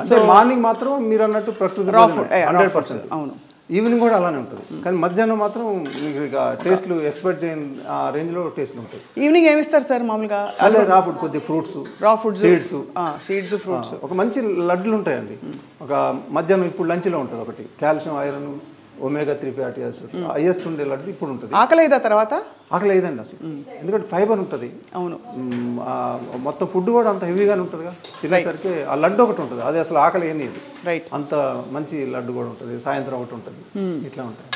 అంటే మార్నింగ్ మాత్రం మీరు అన్నట్టు ప్రకృతి 100%. అవును, ఈవినింగ్ కూడా అలానే ఉంటుంది. కానీ మధ్యాహ్నం మాత్రం మీకు ఇక టేస్ట్లు ఎక్స్పెక్ట్ చేయని ఆ రేంజ్లో టేస్ట్లు ఉంటాయి. ఈవినింగ్ ఏమి ఇస్తారు సార్ మామూలుగా? అదే రా ఫుడ్, కొద్ది ఫ్రూట్స్, సీడ్స్, ఫ్రూట్స్, ఒక మంచి లడ్డులు ఉంటాయండి. ఒక మధ్యాహ్నం ఇప్పుడు లంచ్లో ఉంటుంది ఒకటి, calcium, iron, ఒమేగా-3 fatty acids highest ఉండే లడ్డు ఇప్పుడు ఉంటుంది. ఆకలి అయిదా తర్వాత? ఆకలి అయ్యేదండి అసలు, ఎందుకంటే ఫైబర్ ఉంటుంది. అవును, మొత్తం ఫుడ్ కూడా అంత హెవీగానే ఉంటుంది కదా, తినేసరికి ఆ లడ్డు ఒకటి ఉంటుంది, అది అసలు ఆకలి ఏంది రైట్. అంత మంచి లడ్డు కూడా ఉంటుంది. సాయంత్రం ఒకటి ఉంటుంది, ఇట్లా ఉంటుంది.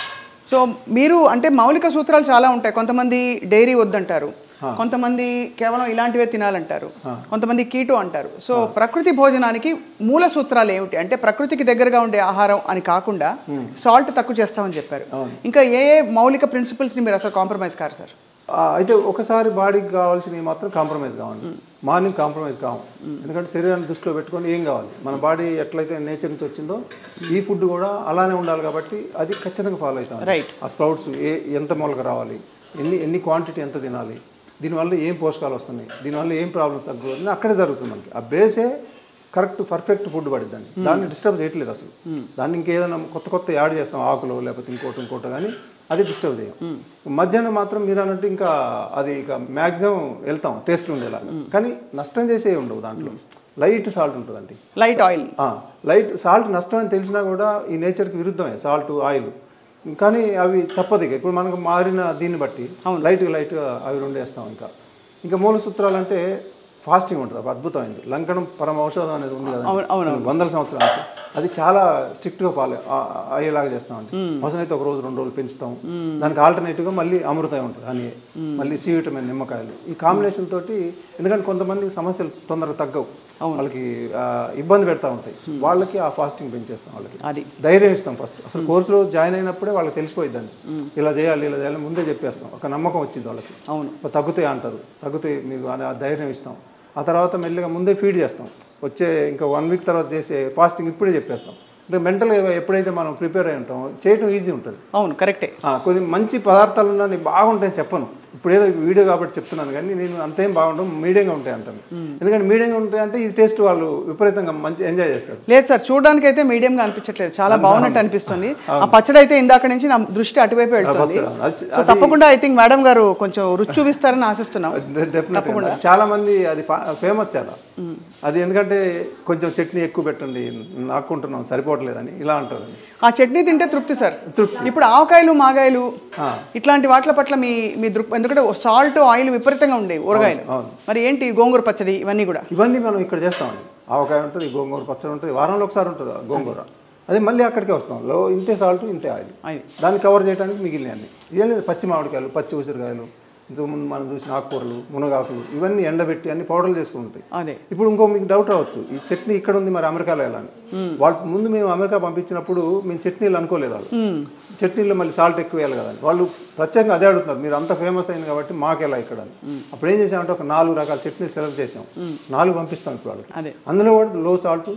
సో మీరు అంటే మౌలిక సూత్రాలు చాలా ఉంటాయి. కొంతమంది డైరీ వద్దంటారు, కొంతమంది కేవలం ఇలాంటివే తినాలంటారు, కొంతమంది కీటో అంటారు. సో ప్రకృతి భోజనానికి మూల సూత్రాలు ఏమిటి? అంటే ప్రకృతికి దగ్గరగా ఉండే ఆహారం అని కాకుండా సాల్ట్ తక్కువ చేస్తామని చెప్పారు. ఇంకా ఏ మౌలిక ప్రిన్సిపల్స్ని మీరు అసలు కాంప్రమైజ్ కారు సార్? అయితే ఒకసారి బాడీకి కావాల్సినవి మాత్రం కాంప్రమైజ్ కావాలి. మార్నింగ్ కాంప్రమైజ్ కావాలి, ఎందుకంటే శరీరాన్ని దృష్టిలో పెట్టుకొని ఏం కావాలి, మన బాడీ ఎట్లయితే నేచర్ నుంచి వచ్చిందో ఈ ఫుడ్ కూడా అలానే ఉండాలి. కాబట్టి అది ఖచ్చితంగా ఫాలో అవుతాం. రైట్, ఆ స్ప్రౌట్స్ ఎంత మొలక రావాలి, ఎన్ని క్వాంటిటీ ఎంత తినాలి, దీనివల్ల ఏం పోషకాలు వస్తున్నాయి, దీనివల్ల ఏం ప్రాబ్లమ్స్ తగ్గుతుంది, అక్కడే జరుగుతుంది మనకి. ఆ బేసే కరెక్ట్ పర్ఫెక్ట్ ఫుడ్ పడిద్దండి. దాన్ని డిస్టర్బ్ చేయట్లేదు అసలు. దాన్ని ఇంకేదైనా కొత్త యాడ్ చేస్తాం, ఆకులు లేకపోతే ఇంకోటి కానీ అది డిస్టర్బ్ చేయం. మధ్యాహ్నం మాత్రం మీరు అన్నట్టు ఇంకా అది ఇక మ్యాక్సిమం వెళ్తాం టేస్ట్ ఉండేలాగా, కానీ నష్టం చేసే ఉండవు. దాంట్లో లైట్ సాల్ట్ ఉంటుందండి, లైట్ ఆయిల్. లైట్ సాల్ట్ నష్టం అని తెలిసినా కూడా ఈ నేచర్కి విరుద్ధమే సాల్ట్, ఆయిల్. కానీ అవి తప్పదు. ఇక ఇప్పుడు మనకు మారిన దీన్ని బట్టి లైట్గా అవి రెండు వేస్తాం. ఇంకా మూల సూత్రాలు అంటే ఫాస్టింగ్ ఉంటుంది, అద్భుతమైంది. లంకనం పరమ ఔషధం అనేది ఉంది కదా, వందల సంవత్సరాలు. అది చాలా స్ట్రిక్ట్గా ఫాలో అయ్యేలాగా చేస్తామండి. అవసరమైతే ఒక రోజు 2 రోజులు పెంచుతాం. దానికి ఆల్టర్నేటివ్గా మళ్ళీ అమృతం ఉంటుంది, అని మళ్ళీ సి విటమిన్, నిమ్మకాయలు. ఈ కాంబినేషన్ తోటి, ఎందుకంటే కొంతమందికి సమస్యలు తొందరగా తగ్గవు, వాళ్ళకి ఇబ్బంది పెడతా ఉంటాయి, వాళ్ళకి ఆ ఫాస్టింగ్ పెంచేస్తాం. వాళ్ళకి అది ధైర్యం ఇస్తాం. ఫస్ట్ అసలు కోర్సులో జాయిన్ అయినప్పుడే వాళ్ళకి తెలిసిపోయిద్దండి, ఇలా చేయాలి ముందే చెప్పేస్తాం. ఒక నమ్మకం వచ్చింది వాళ్ళకి. అవును, తగ్గుతాయి అంటారు, తగ్గుతాయి మీకు ఆ ధైర్యం ఇస్తాం. ఆ తర్వాత మెల్లిగా ముందే ఫీడ్ చేస్తాం. వచ్చే ఇంకా 1 వీక్ తర్వాత చేసే ఫాస్టింగ్ ఇప్పుడే చెప్పేస్తాం. అంటే మెంటల్గా ఎప్పుడైతే మనం ప్రిపేర్ అయి ఉంటామో చేయటం ఈజీ ఉంటుంది. అవును, కరెక్టే. కొన్ని మంచి పదార్థాలు ఉన్నా నేను బాగుంటాయని చెప్పను, ఇప్పుడు ఏదో వీడియో కాబట్టి చెప్తున్నాను, కానీ నేను అంతేం బాగుంటాం, మీడియంగా ఉంటాయి అంటాను. ఎందుకంటే మీడియంగా ఉంటాయి అంటే ఈ టేస్ట్ వాళ్ళు విపరీతంగా మంచి ఎంజాయ్ చేస్తారు. లేదు సార్, చూడడానికి అయితే మీడియంగా అనిపించట్లేదు, చాలా బాగున్నట్టు అనిపిస్తుంది. ఆ పచ్చడి అయితే ఇందాక నుంచి నా దృష్టి అటువైపు వెళ్తుంది. తప్పకుండా ఐ థింక్ మేడం గారు కొంచెం రుచి చూపిస్తారని ఆశిస్తున్నాం. తప్పకుండా. చాలా మంది అది ఫేమస్ చాలా అది, ఎందుకంటే కొంచెం చట్నీ ఎక్కువ పెట్టండి, నాకుంటున్నాం సరిపోవట్లేదని ఇలా అంటారు. ఆ చట్నీ తింటే తృప్తి సార్. ఇప్పుడు ఆవకాయలు, మాగాయలు ఇట్లాంటి వాటి పట్ల మీ ఎందుకంటే సాల్ట్, ఆయిల్ విపరీతంగా ఉండేవి ఊరగాయలు. మరి ఏంటి గోంగూర పచ్చడి, ఇవన్నీ మనం ఇక్కడ చేస్తామండి. ఆవకాయ ఉంటుంది, గోంగూర పచ్చడి ఉంటుంది, వారంలో ఒకసారి ఉంటుంది గోంగూర. అదే మళ్ళీ అక్కడికే వస్తాం. ఇంతే సాల్ట్, ఇంతే ఆయిల్, దాన్ని కవర్ చేయడానికి మిగిలిన అన్ని ఏం లేదు. పచ్చి మామిడికాయలు, పచ్చి ఉసిరికాయలు, ఇంతకుముందు మనం చూసిన ఆకుకూరలు, మునగాకులు, ఇవన్నీ ఎండబెట్టి అన్ని పౌడర్లు చేసుకుంటాయి. ఇప్పుడు ఇంకో మీకు డౌట్ రావచ్చు, ఈ చట్నీ ఇక్కడ ఉంది మరి అమెరికాలో ఎలా అని. వాళ్ళ ముందు మేము అమెరికా పంపించినప్పుడు మేము చట్నీలు అనుకోలేదు. వాళ్ళు చట్నీలో మళ్ళీ సాల్ట్ ఎక్కువ వేయాలి కదా, వాళ్ళు ప్రత్యేకంగా అదే అడుగుతున్నారు, మీరు అంత ఫేమస్ అయింది కాబట్టి మాకెలా ఇక్కడ అని. అప్పుడు ఏం చేసామంటే ఒక 4 రకాల చట్నీలు సెలెక్ట్ చేసాం, 4 పంపిస్తాం ఇప్పుడు వాళ్ళకి. అందులో కూడా లో సాల్ట్,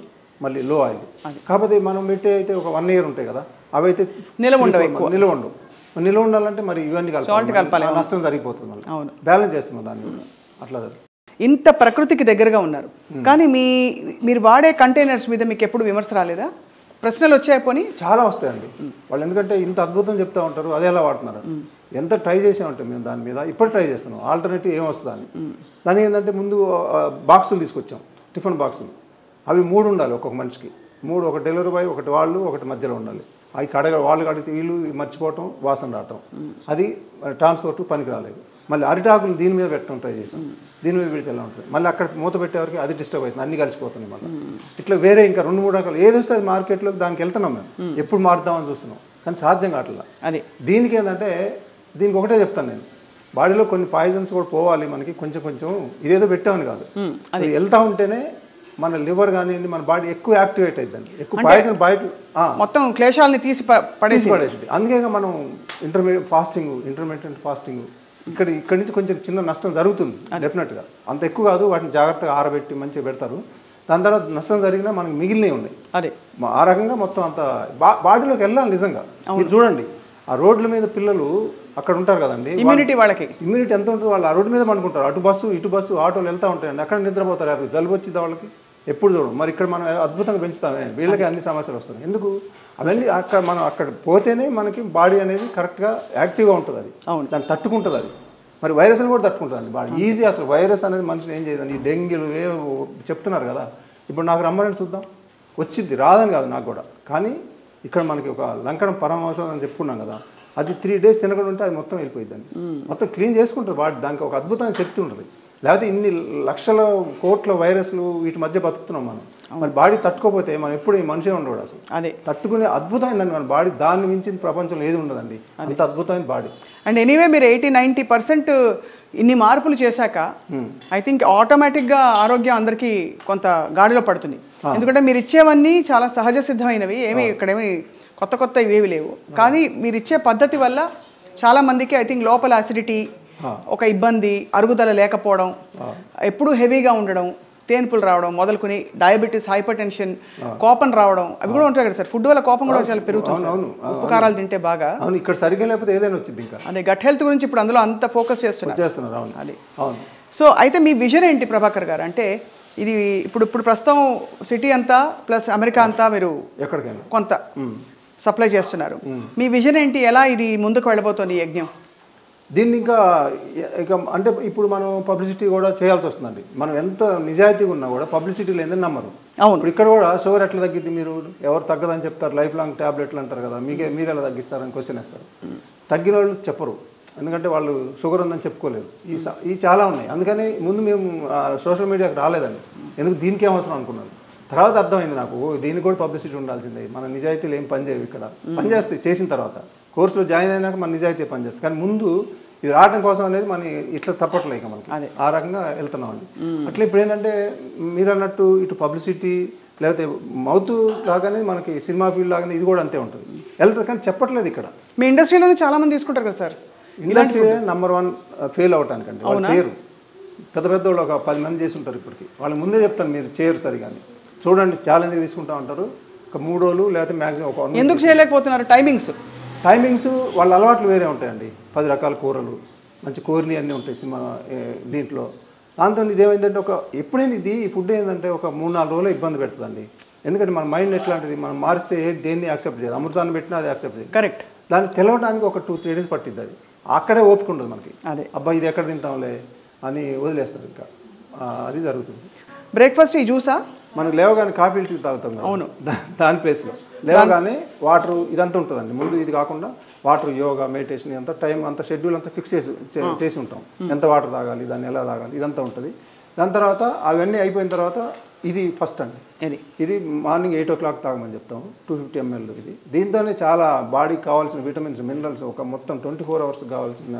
మళ్ళీ లో ఆయిల్. కాకపోతే మనం పెట్టే అయితే ఒక 1 year ఉంటాయి కదా, అవి అయితే నిల్వ ఉండవు. నిల్వ ఉండాలంటే మరి ఇవన్నీ కలపాలి, నష్టం జరిగిపోతుంది. బ్యాలెన్స్ చేస్తున్నాం దాన్ని కూడా అట్లా. ఇంత ప్రకృతికి దగ్గరగా ఉన్నారు, కానీ మీరు వాడే కంటైనర్స్ మీద మీకు ఎప్పుడు విమర్శ రాలేదా? ప్రశ్నలు వచ్చాయి పోనీ? చాలా వస్తాయండి. వాళ్ళు ఎందుకంటే ఇంత అద్భుతం చెప్తూ ఉంటారు, అదే ఎలా వాడుతున్నారు. ఎంత ట్రై చేసామంటే మేము దాని మీద, ఇప్పుడు ట్రై చేస్తున్నాం ఆల్టర్నేటివ్ ఏం వస్తుందని. దాని ఏంటంటే ముందు బాక్సులు తీసుకొచ్చాం, టిఫిన్ బాక్సులు. అవి 3 ఉండాలి ఒక్కొక్క మనిషికి. 3, ఒక డెలివరీ బాయ్, ఒకటి వాళ్ళు, ఒకటి మధ్యలో ఉండాలి. అవి వాళ్ళు కడిగితే వీళ్ళు మర్చిపోవటం, వాసన రావటం, అది ట్రాన్స్పోర్ట్ పనికి రాలేదు. మళ్ళీ అరిటాకులు దీని మీద పెట్టడం ట్రై చేసాం, దీని మీద పెడితే ఎలా ఉంటుంది. మళ్ళీ అక్కడ మూత పెట్టేవారికి అది డిస్టర్బ్ అవుతుంది, అన్ని కలిసిపోతుంది. మళ్ళీ ఇట్లా వేరే ఇంకా 2-3 రకాలు ఏది వస్తే అది మార్కెట్లోకి దానికి వెళ్తున్నాం మేము, ఎప్పుడు మారుద్దామని చూస్తున్నాం, కానీ సాధ్యం కావట్లా. అదే దీనికి ఏంటంటే, దీనికి ఒకటే చెప్తాను నేను, బాడీలో కొన్ని పాయిజన్స్ కూడా పోవాలి మనకి కొంచెం కొంచెం. ఇదేదో పెట్టామని కాదు, అది వెళ్తూ ఉంటేనే మన లివర్ కానివ్వండి, మన బాడీ ఎక్కువ యాక్టివేట్ అవుతుంది. ఎక్కువ పాయిజన్ బయట మొత్తం క్లేశాలని తీసి పడేసింది. అందుకే మనం ఇంటర్మీడియట్ ఫాస్టింగ్ ఇక్కడి నుంచి కొంచెం చిన్న నష్టం జరుగుతుంది డెఫినెట్గా. అంత ఎక్కువ కాదు, వాటిని జాగ్రత్తగా ఆరబెట్టి మంచిగా పెడతారు. దాని తర్వాత నష్టం జరిగినా మనకి మిగిలినవి ఉన్నాయి. అదే ఆ రకంగా మొత్తం అంత బాడీలోకి వెళ్ళాలి నిజంగా. మీరు చూడండి, ఆ రోడ్ల మీద పిల్లలు అక్కడ ఉంటారు కదండి, ఇమ్యూనిటీ వాళ్ళకి ఇమ్యూనిటీ ఎంత ఉంటుంది, వాళ్ళు ఆ రోడ్డు మీద పండుకుంటారు. అటు బస్సు ఇటు బస్సు ఆటోలు వెళ్తూ ఉంటాయండి, అక్కడ నిద్రపోతారు. హ్యాపీ జలుబు వచ్చింది వాళ్ళకి, ఎప్పుడు చూడడం. మరి ఇక్కడ మనం అద్భుతంగా పెంచుతామే, వీళ్ళకి అన్ని సమస్యలు వస్తాయి. ఎందుకు? అవన్నీ అక్కడ పోతేనే మనకి బాడీ అనేది కరెక్ట్గా యాక్టివ్గా ఉంటుంది. అది దాన్ని తట్టుకుంటుంది. అది మరి వైరస్ని కూడా తట్టుకుంటుంది బాడీ ఈజీ. అసలు వైరస్ అనేది మనిషిని ఏం చేయదండి. ఈ డెంగ్యూలు చెప్తున్నారు కదా, ఇప్పుడు నాకు రమ్మని చూద్దాం, వచ్చింది, రాదని కాదు నాకు కూడా. కానీ ఇక్కడ మనకి ఒక లంకడం పరమౌషధం అని చెప్పుకున్నాం కదా, అది 3 days తినకుండా ఉంటే అది మొత్తం వెళ్ళిపోయిందండి. మొత్తం క్లీన్ చేసుకుంటుంది బాడీ. దానికి ఒక అద్భుతమైన శక్తి ఉంటుంది. లేకపోతే ఇన్ని లక్షల కోట్ల వైరస్లు వీటి మధ్య బతుకుతున్నాం మనం. మరి బాడీ తట్టుకోపోతే మనం ఎప్పుడు ఈ మనిషే ఉండడు. అసలు అదే తట్టుకునే అద్భుతమైందండి మన బాడీ. దాన్ని మించిన ప్రపంచంలో ఏది ఉండదండి, అంత అద్భుతమైన బాడీ. అండ్ ఎనీవే మీరు 80-90% ఇన్ని మార్పులు చేశాక ఐ థింక్ ఆటోమేటిక్గా ఆరోగ్యం అందరికీ కొంత గాడిలో పడుతుంది. ఎందుకంటే మీరు ఇచ్చేవన్నీ చాలా సహజ సిద్ధమైనవి, ఏమి ఇక్కడేమి కొత్త ఇవేవి లేవు. కానీ మీరు ఇచ్చే పద్ధతి వల్ల చాలా మందికి ఐ థింక్ లోపల అసిడిటీ ఒక ఇబ్బంది, అరుగుదల లేకపోవడం, ఎప్పుడు హెవీగా ఉండడం, తేన్పులు రావడం మొదలుకొని డయాబెటీస్, హైపర్ టెన్షన్, కోపం రావడం, అవి కూడా ఉంటాయి కదా సార్. ఫుడ్ వల్ల కోపం కూడా చాలా పెరుగుతుంది, ఉప్పు కారాలు తింటే బాగా. ఇక్కడ సరిగ్గా లేకపోతే ఏదైనా వచ్చింది. ఇంకా అదే గట్ హెల్త్ గురించి ఇప్పుడు అందులో అంత ఫోకస్ చేస్తున్నారు. అది సో అయితే మీ విజన్ ఏంటి ప్రభాకర్ గారు? అంటే ఇది ఇప్పుడు ప్రస్తుతం సిటీ అంతా ప్లస్ అమెరికా అంతా మీరు ఎక్కడికైనా కొంత సప్లై చేస్తున్నారు. మీ విజన్ ఏంటి? ఎలా ఇది ముందుకు వెళ్ళబోతోంది ఈ యజ్ఞం? దీన్ని ఇంకా అంటే ఇప్పుడు మనం పబ్లిసిటీ కూడా చేయాల్సి వస్తుందండి. మనం ఎంత నిజాయితీగా ఉన్నా కూడా పబ్లిసిటీ లేదని నమ్మరు. ఇప్పుడు ఇక్కడ కూడా షుగర్ ఎట్లా తగ్గిద్ది, మీరు ఎవరు తగ్గదని చెప్తారు, లైఫ్ లాంగ్ ట్యాబ్లెట్లు అంటారు కదా, మీరు ఎలా తగ్గిస్తారని క్వశ్చన్ వేస్తారు. తగ్గిన వాళ్ళు చెప్పరు, ఎందుకంటే వాళ్ళు షుగర్ ఉందని చెప్పుకోలేదు. ఈ చాలా ఉన్నాయి. అందుకని ముందు మేము సోషల్ మీడియాకి రాలేదండి, ఎందుకు దీనికి ఏమవసరం అనుకున్నాను. తర్వాత అర్థమైంది నాకు, దీనికి కూడా పబ్లిసిటీ ఉండాల్సిందే. మన నిజాయితీలు ఏం పనిచేయవు, ఇక్కడ పనిచేస్తాయి. చేసిన తర్వాత కోర్సులో జాయిన్ అయినాక మన నిజాయితీ పనిచేస్తుంది. కానీ ముందు ఇది రావడం కోసం అనేది మన ఇట్లా తప్పట్లేక మనకి ఆ రకంగా వెళ్తున్నామండి. అట్లా ఇప్పుడు ఏంటంటే మీరు అన్నట్టు ఇటు పబ్లిసిటీ లేకపోతే మౌత్ లాగానే మనకి సినిమా ఫీల్డ్ లాగానే ఇది కూడా అంతే ఉంటుంది, వెళ్తుంది. కానీ చెప్పట్లేదు ఇక్కడ. మీ ఇండస్ట్రీలోనే చాలా మంది తీసుకుంటారు కదా సార్. ఇండస్ట్రీ నెంబర్ 1 ఫెయిల్ అవటానికంటే వాళ్ళు చేయరు. పెద్ద వాళ్ళు ఒక 10 మంది చేసి ఉంటారు ఇప్పటికి. వాళ్ళకి ముందే చెప్తాను, మీరు చేయరు సరిగాని చూడండి, ఛాలెంజ్ తీసుకుంటా ఉంటారు. ఒక 3 రోజులు లేకపోతే మ్యాక్సిమం ఒక ఎందుకు చేయలేకపోతున్నారు? టైమింగ్స్ వాళ్ళ అలవాట్లు వేరే ఉంటాయండి. 10 రకాల కూరలు, మంచి కూరలు అన్నీ ఉంటాయి సినిమా దీంట్లో. దాంతో ఇదేమైందంటే ఎప్పుడైనా ఈ ఫుడ్ ఏంటంటే ఒక 3-4 రోజులు ఇబ్బంది పెడుతుందండి. ఎందుకంటే మన మైండ్ ఎట్లాంటిది, మనం మారిస్తే దేన్ని యాక్సెప్ట్ చేయదు. అమృతాన్ని పెట్టినా అది యాక్సెప్ట్ చేయదు. కరెక్ట్. దాన్ని తెలవడానికి ఒక 2-3 days పట్టిద్ది. అది అక్కడే ఓపిక ఉండదు మనకి. అదే అబ్బాయి ఇది ఎక్కడ తింటాంలే అని వదిలేస్తారు. ఇంకా అది జరుగుతుంది. బ్రేక్ఫాస్ట్ ఈ జ్యూసా మనకు లేవగానే కాఫీ టీ తాగుతాం కదా, అవును, దాని ప్లేస్లో లేవగానే వాటర్ ఇదంతా ఉంటుందండి. ముందు ఇది కాకుండా వాటర్, యోగా, మెడిటేషన్ అంతా టైం అంతా షెడ్యూల్ అంతా ఫిక్స్ చేసి ఉంటాం. ఎంత వాటర్ తాగాలి, దాన్ని ఎలా తాగాలి, ఇదంతా ఉంటుంది. దాని తర్వాత అవన్నీ అయిపోయిన తర్వాత ఇది ఫస్ట్ అండి. ఇది మార్నింగ్ 8 o'clock తాగమని చెప్తాం, 250 ml. ఇది దీంతోనే చాలా బాడీకి కావాల్సిన విటమిన్స్, మినరల్స్ ఒక మొత్తం 24 hours కావాల్సిన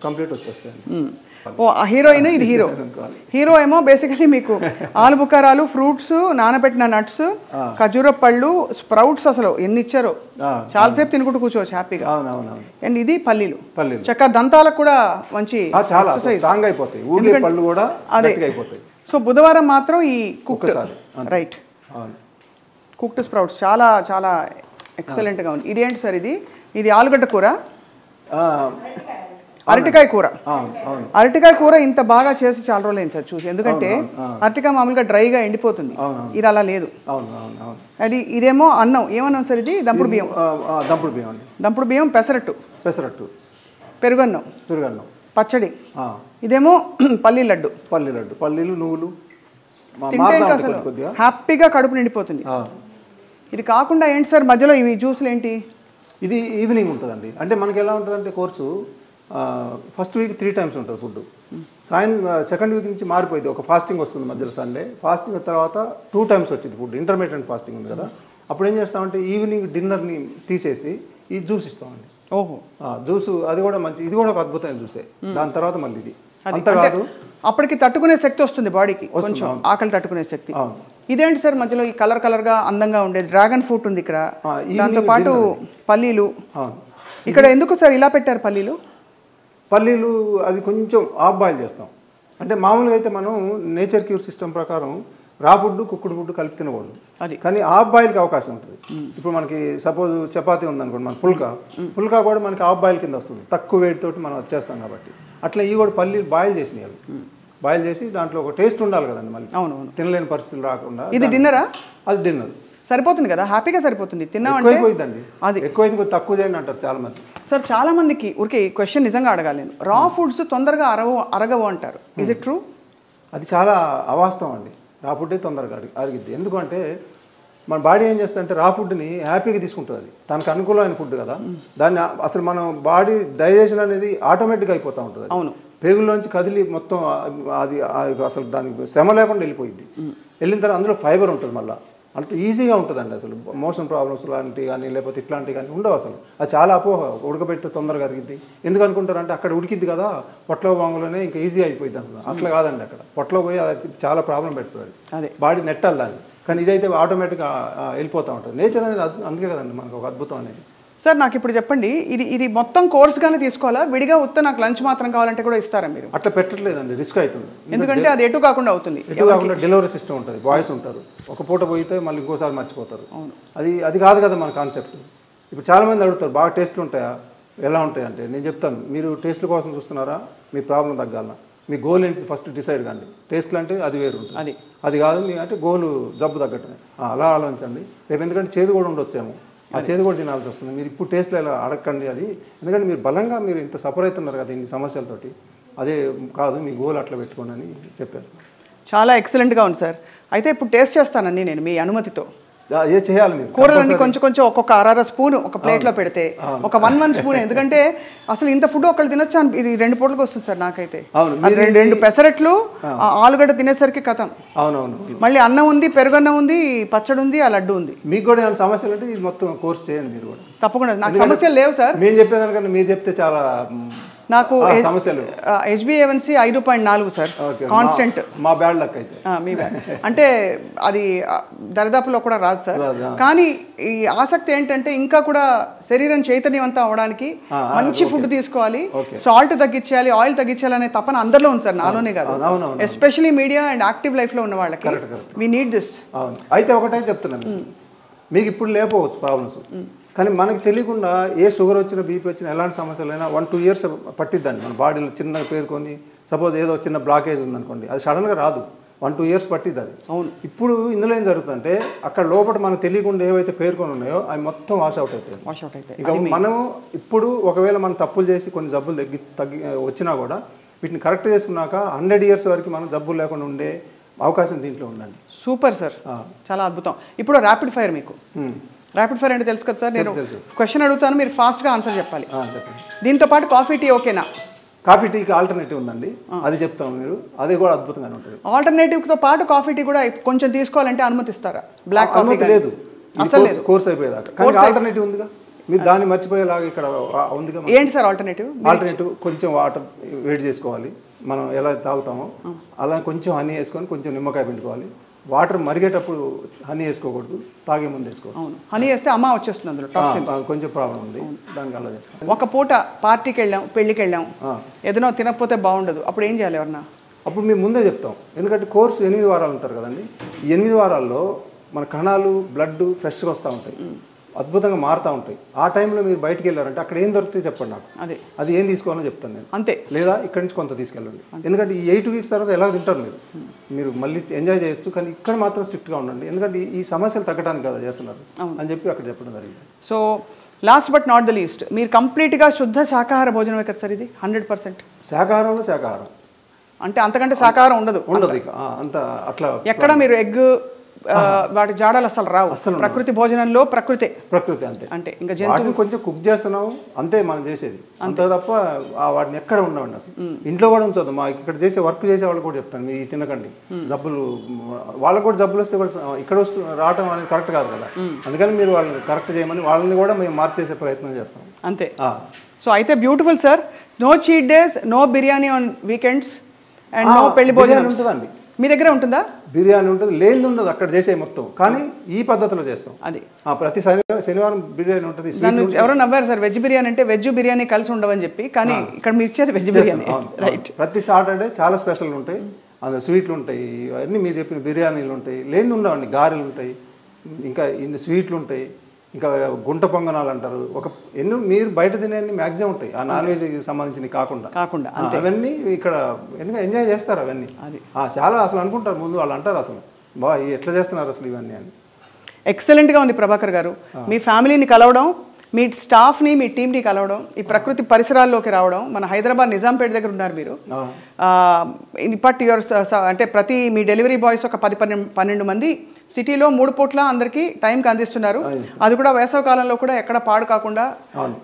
కంప్లీట్ వచ్చేస్తాయి. ఓ హీరోయిన్, ఇది హీరో ఏమో బేసికలీ మీకు ఆలుబుకారాలు, ఫ్రూట్స్, నానబెట్టిన నట్స్, ఖజూర పళ్ళు, స్ప్రౌట్స్, అసలు ఎన్ని ఇచ్చారో చాలాసేపు తినుకుంటూ కూర్చోవచ్చు హ్యాపీగా. అండ్ ఇది పల్లీలు చక్కగా దంతాలకు కూడా మంచి స్ట్రాంగ్ అయిపోతాయి, ఊగే పళ్ళు కూడా అయిపోతాయి. సో బుధవారం మాత్రం ఈ కుక్డ్, రైట్, కుక్డ్ స్ప్రౌట్స్ చాలా చాలా ఎక్సలెంట్గా ఉంది. ఇది ఏంటి సార్? ఇది ఆలుగడ్డ కూర, అరటికాయ కూర. అవును. అరటికాయ కూర ఇంత బాగా చేసి చాలా రోజులు అయింది సార్ చూసి. ఎందుకంటే అరటికాయ మామూలుగా డ్రైగా ఎండిపోతుంది, ఇది అలా లేదు. అది ఇదేమో అన్నం, ఏమన్నాం సార్ ఇది? దంపుడు బియ్యం. దంపుడు బియ్యం అండి. దంపుడు బియ్యం, పెసరట్టు, పెరుగన్నం, పచ్చడి. ఇదేమో పల్లీ లడ్డు. పల్లీలు, నువ్వులు. తింటే ఇంకా అసలు హ్యాపీగా కడుపు నిండిపోతుంది. ఇది కాకుండా ఏంటి సార్ మధ్యలో ఇవి జ్యూసులు ఏంటి? ఇది ఈవినింగ్ ఉంటుందండి. అంటే మనకి ఎలా ఉంటుందంటే కోర్సు ఫస్ట్ వీక్ 3 times ఉంటుంది ఫుడ్. సెకండ్ వీక్ నుంచి మారిపోయింది. ఒక ఫాస్టింగ్ వస్తుంది మధ్యలో సండే. ఫాస్టింగ్ తర్వాత 2 times వచ్చింది ఫుడ్. ఇంటర్మీడియట్ ఫాస్టింగ్ ఉంది కదా, అప్పుడు ఏం చేస్తామంటే ఈవినింగ్ డిన్నర్ని తీసేసి ఈ జ్యూస్ ఇస్తామండి. ఓహో, జ్యూస్ అది కూడా మంచి, ఇది కూడా ఒక అద్భుతమైన జ్యూసే. దాని తర్వాత మళ్ళీ ఇది అంత కాదు, అప్పటికి తట్టుకునే శక్తి వస్తుంది బాడీకి, కొంచెం ఆకలి తట్టుకునే శక్తి. ఇదేంటి సార్ మధ్యలో ఈ కలర్ గా అందంగా ఉండేది? డ్రాగన్ ఫ్రూట్ ఉంది ఇక్కడ, దాంతో పాటు పల్లీలు. ఇక్కడ ఎందుకు సార్ ఇలా పెట్టారు పల్లీలు? పల్లీలు అవి కొంచెం ఆఫ్ బాయిల్ చేస్తాం. అంటే మామూలుగా అయితే మనం నేచర్ క్యూర్ సిస్టమ్ ప్రకారం రా ఫుడ్, కుక్కుడు ఫుడ్ కలిపి తినకూడదు. కానీ ఆఫ్ బాయిల్కి అవకాశం ఉంటుంది. ఇప్పుడు మనకి సపోజ్ చపాతీ ఉందనుకోండి, మన పుల్కా కూడా మనకి ఆఫ్ బాయిల్ కింద వస్తుంది, తక్కువ వేడితోటి మనం వచ్చేస్తాం కాబట్టి. అట్లా ఇవి కూడా పల్లీలు బాయిల్ చేసినాయి. అవి బాయిల్ చేసి దాంట్లో ఒక టేస్ట్ ఉండాలి కదండి, మళ్ళీ తినలేని పరిస్థితులు రాకుండా. ఇది డిన్నరా? అది డిన్నర్ సరిపోతుంది కదా, హ్యాపీగా సరిపోతుంది. తిన్నామంటే ఎక్కువైపోయిందండి. అది ఎక్కువైంది, తక్కువ చేయండి అంటారు చాలా మంది. సార్ చాలా మందికి ఊరికే క్వశ్చన్ నిజంగా అడగాలి నేను, రా ఫుడ్స్ తొందరగా అరగవు అంటారు. ఇది ట్రూ? అది చాలా అవాస్తవం అండి. రా ఫుడ్డే తొందరగా అరిగిద్ది. ఎందుకంటే మన బాడీ ఏం చేస్తుందంటే రా ఫుడ్ని హ్యాపీగా తీసుకుంటుంది. అది తనకు అనుకూలమైన ఫుడ్ కదా, దాన్ని అసలు మనం బాడీ డైజెషన్ అనేది ఆటోమేటిక్గా అయిపోతూ ఉంటుంది. అవును, పేగుల్లోంచి కదిలి మొత్తం అది అసలు దానికి శ్రమ లేకుండా వెళ్ళిపోయింది. వెళ్ళిన తర్వాత అందులో ఫైబర్ ఉంటుంది, మళ్ళీ అంత ఈజీగా ఉంటుందండి. అసలు మోషన్ ప్రాబ్లమ్స్ లాంటివి కానీ లేకపోతే ఇట్లాంటివి కానీ ఉండవు అసలు. అది చాలా అపోహ, ఉడకబెడితే తొందరగా అరిగిద్ది. ఎందుకు అనుకుంటారంటే అక్కడ ఉడికిద్ది కదా, పొట్టలో బాంగులోనే ఇంకా ఈజీ అయిపోయింది అనుకుంటారు. అట్లా కాదండి, అక్కడ పొట్టలో పోయి అది చాలా ప్రాబ్లం పెట్టుకోవాలి, బాడీ నెట్టాలి దాన్ని. కానీ ఇదైతే ఆటోమేటిక్గా వెళ్ళిపోతూ ఉంటుంది. నేచర్ అనేది అందుకే కదండి మనకు ఒక అద్భుతం అనేది. సార్ నాకు ఇప్పుడు చెప్పండి, ఇది మొత్తం కోర్స్గానే తీసుకోవాలా, విడిగా ఉత్త నాకు లంచ్ మాత్రం కావాలంటే కూడా ఇస్తారా మీరు? అట్లా పెట్టట్లేదండి, రిస్క్ అవుతుంది. ఎందుకంటే అది ఎటు కాకుండా అవుతుంది. ఎటు కాకుండా డెలివరీ సిస్టమ్ ఉంటుంది, బాయ్స్ ఉంటారు, ఒక పూట పోయితే మళ్ళీ ఇంకోసారి మర్చిపోతారు. అది కాదు కదా మన కాన్సెప్ట్. ఇప్పుడు చాలామంది అడుగుతారు బాగా టేస్ట్లు ఉంటాయా, ఎలా ఉంటాయి అంటే నేను చెప్తాను, మీరు టేస్ట్ల కోసం చూస్తున్నారా, మీ ప్రాబ్లం తగ్గాలన్నా, మీ గోల్ ఏంటి ఫస్ట్ డిసైడ్ కండి. టేస్ట్లు అంటే అది వేరు ఉంటుంది, అది కాదు మీ అంటే గోలు జబ్బు తగ్గటమే, అలా ఆలోచించండి. రేపు ఎందుకంటే చేదు కూడా ఉండొచ్చేమో, ఆ చేదు కూడా తినాల్సి వస్తుంది. మీరు ఇప్పుడు టేస్ట్లో ఎలా అడగండి అది, ఎందుకంటే మీరు బలంగా మీరు ఇంత సఫర్ అవుతున్నారు కదా ఇన్ని సమస్యలతోటి, అదే కాదు మీ గోల్ అట్లా పెట్టుకోండి అని చెప్పేస్తాను. చాలా ఎక్సలెంట్గా ఉంది సార్. అయితే ఇప్పుడు టేస్ట్ చేస్తానండి నేను మీ అనుమతితో. ఏ చేయాలి మీరు కూరలన్నీ కొంచెం ఒక్కొక్క అర స్పూన్ ఒక ప్లేట్లో పెడితే, ఒక 1 స్పూన్. ఎందుకంటే అసలు ఇంత ఫుడ్ ఒకళ్ళు తినొచ్చు, ఇది 2 పూటలకు వస్తుంది సార్ నాకైతే. 2 పెసరట్లు, ఆలుగడ్డ తినేసరికి కథం. అవునవును, మళ్ళీ అన్నం ఉంది, పెరుగన్నం ఉంది, పచ్చడి ఉంది, ఆ లడ్డు ఉంది. మీకు కూడా ఏమైనా సమస్యలు అంటే ఇది మొత్తం కోర్స్ చేయండి మీరు కూడా. తప్పకుండా, నాకు సమస్యలు లేవు సార్. మేము చెప్పేదానికన్నా మీరు చెప్తే చాలా నాకు సమస్యలు. HbA1c 5.4 sir, constant. మా బ్యాడ్ లక్ అయితే మీ బ్యాడ్ అంటే అది దరిదాపులో కూడా రాదు సార్. కానీ ఈ ఆసక్తి ఏంటంటే ఇంకా కూడా శరీరం చైతన్యవంతం అవడానికి మంచి ఫుడ్ తీసుకోవాలి, సాల్ట్ తగ్గించాలి, ఆయిల్ తగ్గించాలి అనే తపన అందరిలో ఉంది సార్, నాలోనే కాదు. Especially media and active life లో ఉన్న వాళ్ళకి వి నీడ్ దిస్. అయితే ఒకటే చెప్తున్నాను, మీకు ఇప్పుడు లేకపోవచ్చు ప్రాబ్లమ్స్, కానీ మనకు తెలియకుండా ఏ షుగర్ వచ్చినా, బీపీ వచ్చినా, ఎలాంటి సమస్యలు అయినా 1-2 years పట్టిద్దండి మన బాడీలో. చిన్నగా పేరుకొని సపోజ్ ఏదో చిన్న బ్లాకేజ్ ఉందనుకోండి, అది సడన్గా రాదు, 1-2 years పట్టిద్ది అది. అవును. ఇప్పుడు ఇందులో ఏం జరుగుతుందంటే అక్కడ లోపల మనకు తెలియకుండా ఏవైతే పేర్కొని ఉన్నాయో అవి మొత్తం వాష్ అవుట్ అవుతాయి. ఇక మనము ఇప్పుడు ఒకవేళ మనం తప్పులు చేసి కొన్ని జబ్బులు తగ్గి వచ్చినా కూడా వీటిని కరెక్ట్ చేసుకున్నాక 100 years వరకు మనం జబ్బులు లేకుండా ఉండే అవకాశం దీంట్లో ఉందండి. సూపర్ సార్, చాలా అద్భుతం. ఇప్పుడు ర్యాపిడ్ ఫైర్, మీకు ర్యాపిడ్ ఫైర్ అంటే తెలుసు కదా సార్. నేను క్వశ్చన్ అడుగుతాను, మీరు ఫాస్ట్గా ఆన్సర్ చెప్పాలి. దీంతో పాటు కాఫీ టీ ఓకేనా? కాఫీ టీకి ఆల్టర్నేటివ్ ఉందండి, అది చెప్తాము మీరు, అది కూడా అద్భుతంగానే ఉంటుంది. ఆల్టర్నేటివ్తో పాటు కాఫీ టీ కూడా కొంచెం తీసుకోవాలంటే అనుమతిస్తారా? బ్లాక్ కాఫీ లేదు అసలు లేదు, కోర్స్ అయిపోయేదాకా. కానీ ఆల్టర్నేటివ్ ఉందిగా, మీరు దాన్ని మర్చిపోయేలాగా ఇక్కడ ఉందిగా. ఏంటి సార్ ఆల్టర్నేటివ్? కొంచెం వాటర్ వేడి చేసుకోవాలి, మనం ఎలా తాగుతామో అలా కొంచెం హనీ వేసుకొని కొంచెం నిమ్మకాయ పిండుకోవాలి. వాటర్ మరిగేటప్పుడు హనీ వేసుకోకూడదు, తాగే ముందు వేసుకోవాలి. హనీ వేస్తే అమ్మ వచ్చేస్తుంది, అందులో టాక్సిన్స్ కొంచెం ప్రాబ్లం ఉంది, దానికి అలా చేస్తాం. ఒక పూట పార్టీకి వెళ్ళాం, పెళ్ళికి వెళ్ళాం, ఏదైనా తినకపోతే బాగుండదు, అప్పుడు ఏం చేయాలి ఎవరన్నా? అప్పుడు మేము ముందే చెప్తాం, ఎందుకంటే కోర్సు 8 వారాలు ఉంటారు కదండి. ఈ 8 వారాల్లో మన కణాలు, బ్లడ్ ఫ్రెష్గా వస్తూ ఉంటాయి. అద్భుతంగా మారుతూ ఉంటాయి. ఆ టైంలో మీరు బయటికి వెళ్ళారంటే అక్కడ ఏం దొరుకుతాయి చెప్పండి నాకు, అది ఏం తీసుకోవాలో చెప్తాను నేను అంతే. లేదా ఇక్కడి నుంచి కొంత తీసుకెళ్ళండి. ఎందుకంటే ఈ 8 వీక్స్ తర్వాత ఎలా తింటారు మీరు మళ్ళీ ఎంజాయ్ చేయొచ్చు, కానీ ఇక్కడ మాత్రం స్ట్రిక్ట్గా ఉండండి. ఎందుకంటే ఈ సమస్యలు తగ్గడానికి కదా చేస్తున్నారు అని చెప్పి అక్కడ చెప్పడం జరిగింది. So last but not the least, మీరు కంప్లీట్గా శుద్ధ శాకాహార భోజనమే కదా సార్ ఇది? 100% శాకాహారంలో శాకాహారం అంటే అంతకంటే శాకాహారం ఉండదు ఇక అంత అట్లా ఎక్కడ మీరు ఎగ్ వాటి జాడలు అసలు రావు. ప్రకృతి భోజనంలో ప్రకృతి అంతే. అంటే ఇంకా వాటిని కొంచెం కుక్ చేస్తున్నాం అంతే మనం చేసేది, అంతే తప్ప వాటిని ఎక్కడ ఉండవండి అసలు. ఇంట్లో కూడా ఉంచదు. మా ఇక్కడ చేసే వర్క్ చేసే వాళ్ళు కూడా చెప్తాను, మీరు తినకండి, జబ్బులు వాళ్ళకు కూడా జబ్బులు వస్తే కూడా ఇక్కడ రావడం అనేది కరెక్ట్ కాదు కదా. అందుకని మీరు వాళ్ళని కరెక్ట్ చేయమని వాళ్ళని కూడా మేము మార్చేసే ప్రయత్నం చేస్తాం అంతే. సో అయితే beautiful sir, no cheat days, no biryani on weekends and no పెళ్లి భోజనం ఉంటుందండి. మీ దగ్గర ఉంటుందా? బిర్యానీ ఉంటుంది, లేనిది ఉండదు అక్కడ చేసే మొత్తం, కానీ ఈ పద్ధతిలో చేస్తాం. అది ప్రతి శనివారం బిర్యానీ ఉంటుంది. ఎవరో నవ్వారు సార్, వెజ్ బిర్యానీ అంటే వెజ్ బిర్యానీ కలిసి ఉండవని చెప్పి, కానీ ఇక్కడ మీరు ఇచ్చేది వెజ్ బిర్యానీ. రైట్. ప్రతి సాటర్డే చాలా స్పెషల్ ఉంటాయి, అందులో స్వీట్లు ఉంటాయి, అన్నీ మీరు చెప్పిన బిర్యానీలు ఉంటాయి, లేనిది ఉండవండి. గారెలు ఉంటాయి, ఇంకా ఇన్ని స్వీట్లు ఉంటాయి, ఇంకా గుంట పొంగనాలు అంటారు, ఎన్నో మీరు బయట తినేవి మ్యాక్సిమం ఉంటాయి, ఆ నాన్ వెజ్ సంబంధించినవి కాకుండా అవన్నీ ఇక్కడ ఎందుకంటే ఎంజాయ్ చేస్తారు అవన్నీ. చాలా అసలు అనుకుంటారు ముందు వాళ్ళు అంటారు అసలు ఎట్లా చేస్తున్నారు అసలు ఇవన్నీ అని. ఎక్సలెంట్గా ఉంది ప్రభాకర్ గారు. మీ ఫ్యామిలీని కలవడం, మీ స్టాఫ్ని మీ టీంని కలవడం, ఈ ప్రకృతి పరిసరాల్లోకి రావడం. మన హైదరాబాద్ నిజాంపేట దగ్గర ఉన్నారు మీరు. ఇప్పటి అంటే ప్రతి మీ డెలివరీ బాయ్స్ ఒక 10-12 మంది సిటీలో 3 పూట్ల అందరికీ టైంకి అందిస్తున్నారు. అది కూడా వేసవ కాలంలో కూడా ఎక్కడ పాడు కాకుండా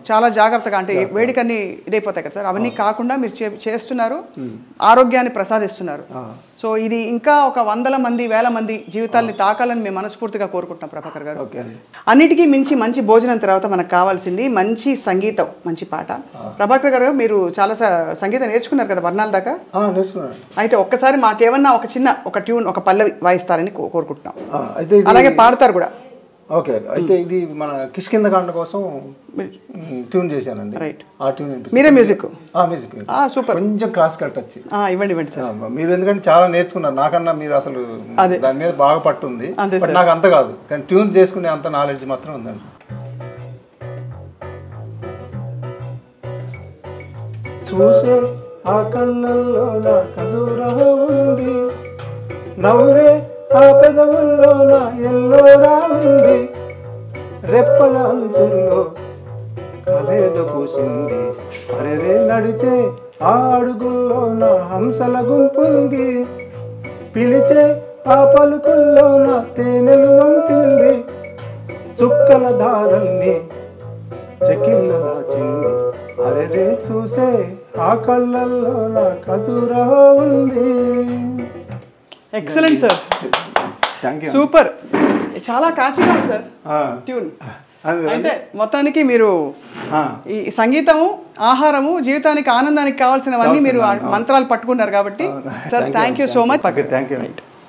చాలా జాగ్రత్తగా, అంటే వేడికన్నీ ఇదైపోతాయి కదా సార్, అవన్నీ కాకుండా మీరు చేస్తున్నారు, ఆరోగ్యాన్ని ప్రసాదిస్తున్నారు. సో ఇది ఇంకా ఒక 100 మంది 1000 మంది జీవితాల్ని తాకాలని మేము మనస్ఫూర్తిగా కోరుకుంటున్నాం ప్రభాకర్ గారు. అన్నిటికీ మించి మంచి భోజనం తర్వాత మనకు కావాల్సింది మంచి సంగీతం, మంచి పాట. ప్రభాకర్ గారు మీరు చాలా సంగీతం నేర్చుకున్నారు కదా వర్ణాల దాకా? అయితే ఒక్కసారి మాకేమన్నా ఒక ట్యూన్, ఒక పల్లవి వాయిస్తారని కోరుకుంటున్నాం. అలాగే పాడతారు కూడా. ఓకే, అయితే ఇది మన కిష్కిందకాండ కోసం ట్యూన్ చేశానండి. రైట్. ఆ ట్యూన్ మీరే మ్యూజిక్? సూపర్. కొంచెం క్లాసికల్ టచ్ ఇవ్వండి సార్. మీరు ఎందుకంటే చాలా నేర్చుకున్నారు నాకన్నా, మీరు అసలు దాని మీద బాగా పట్టుంది. బట్ నాకు అంత కాదు, కానీ ట్యూన్ చేసుకునే అంత నాలెడ్జ్ మాత్రం ఉందండి. చూసే ఆ కళ్ళల్లో నా కసూరం ఉంది, నవ్వే ఆ పెదవుల్లో నా ఎల్లోరా ఉంది, రెప్పల అంచుల్లో కలేద పూసింది, అరెరే నడిచే ఆ అడుగుల్లో నా హంసల గుంపుంది, పిలిచే ఆ పలుకుల్లో నా తేనెలు వంపింది, చుక్కల దారల్ని చెకిన్న దాచింది, అరెరే చూసే ఆ కళ్ళల్లో నా కసూరా ఉంది. ఎక్సలెంట్ సార్, సూపర్, చాలా కాచిగా ఉంది సార్ ట్యూన్. అయితే మొత్తానికి మీరు ఈ సంగీతము, ఆహారము, జీవితానికి ఆనందానికి కావాల్సినవన్నీ మీరు మంత్రాలు పట్టుకున్నారు కాబట్టి sir thank you so much. Thank you.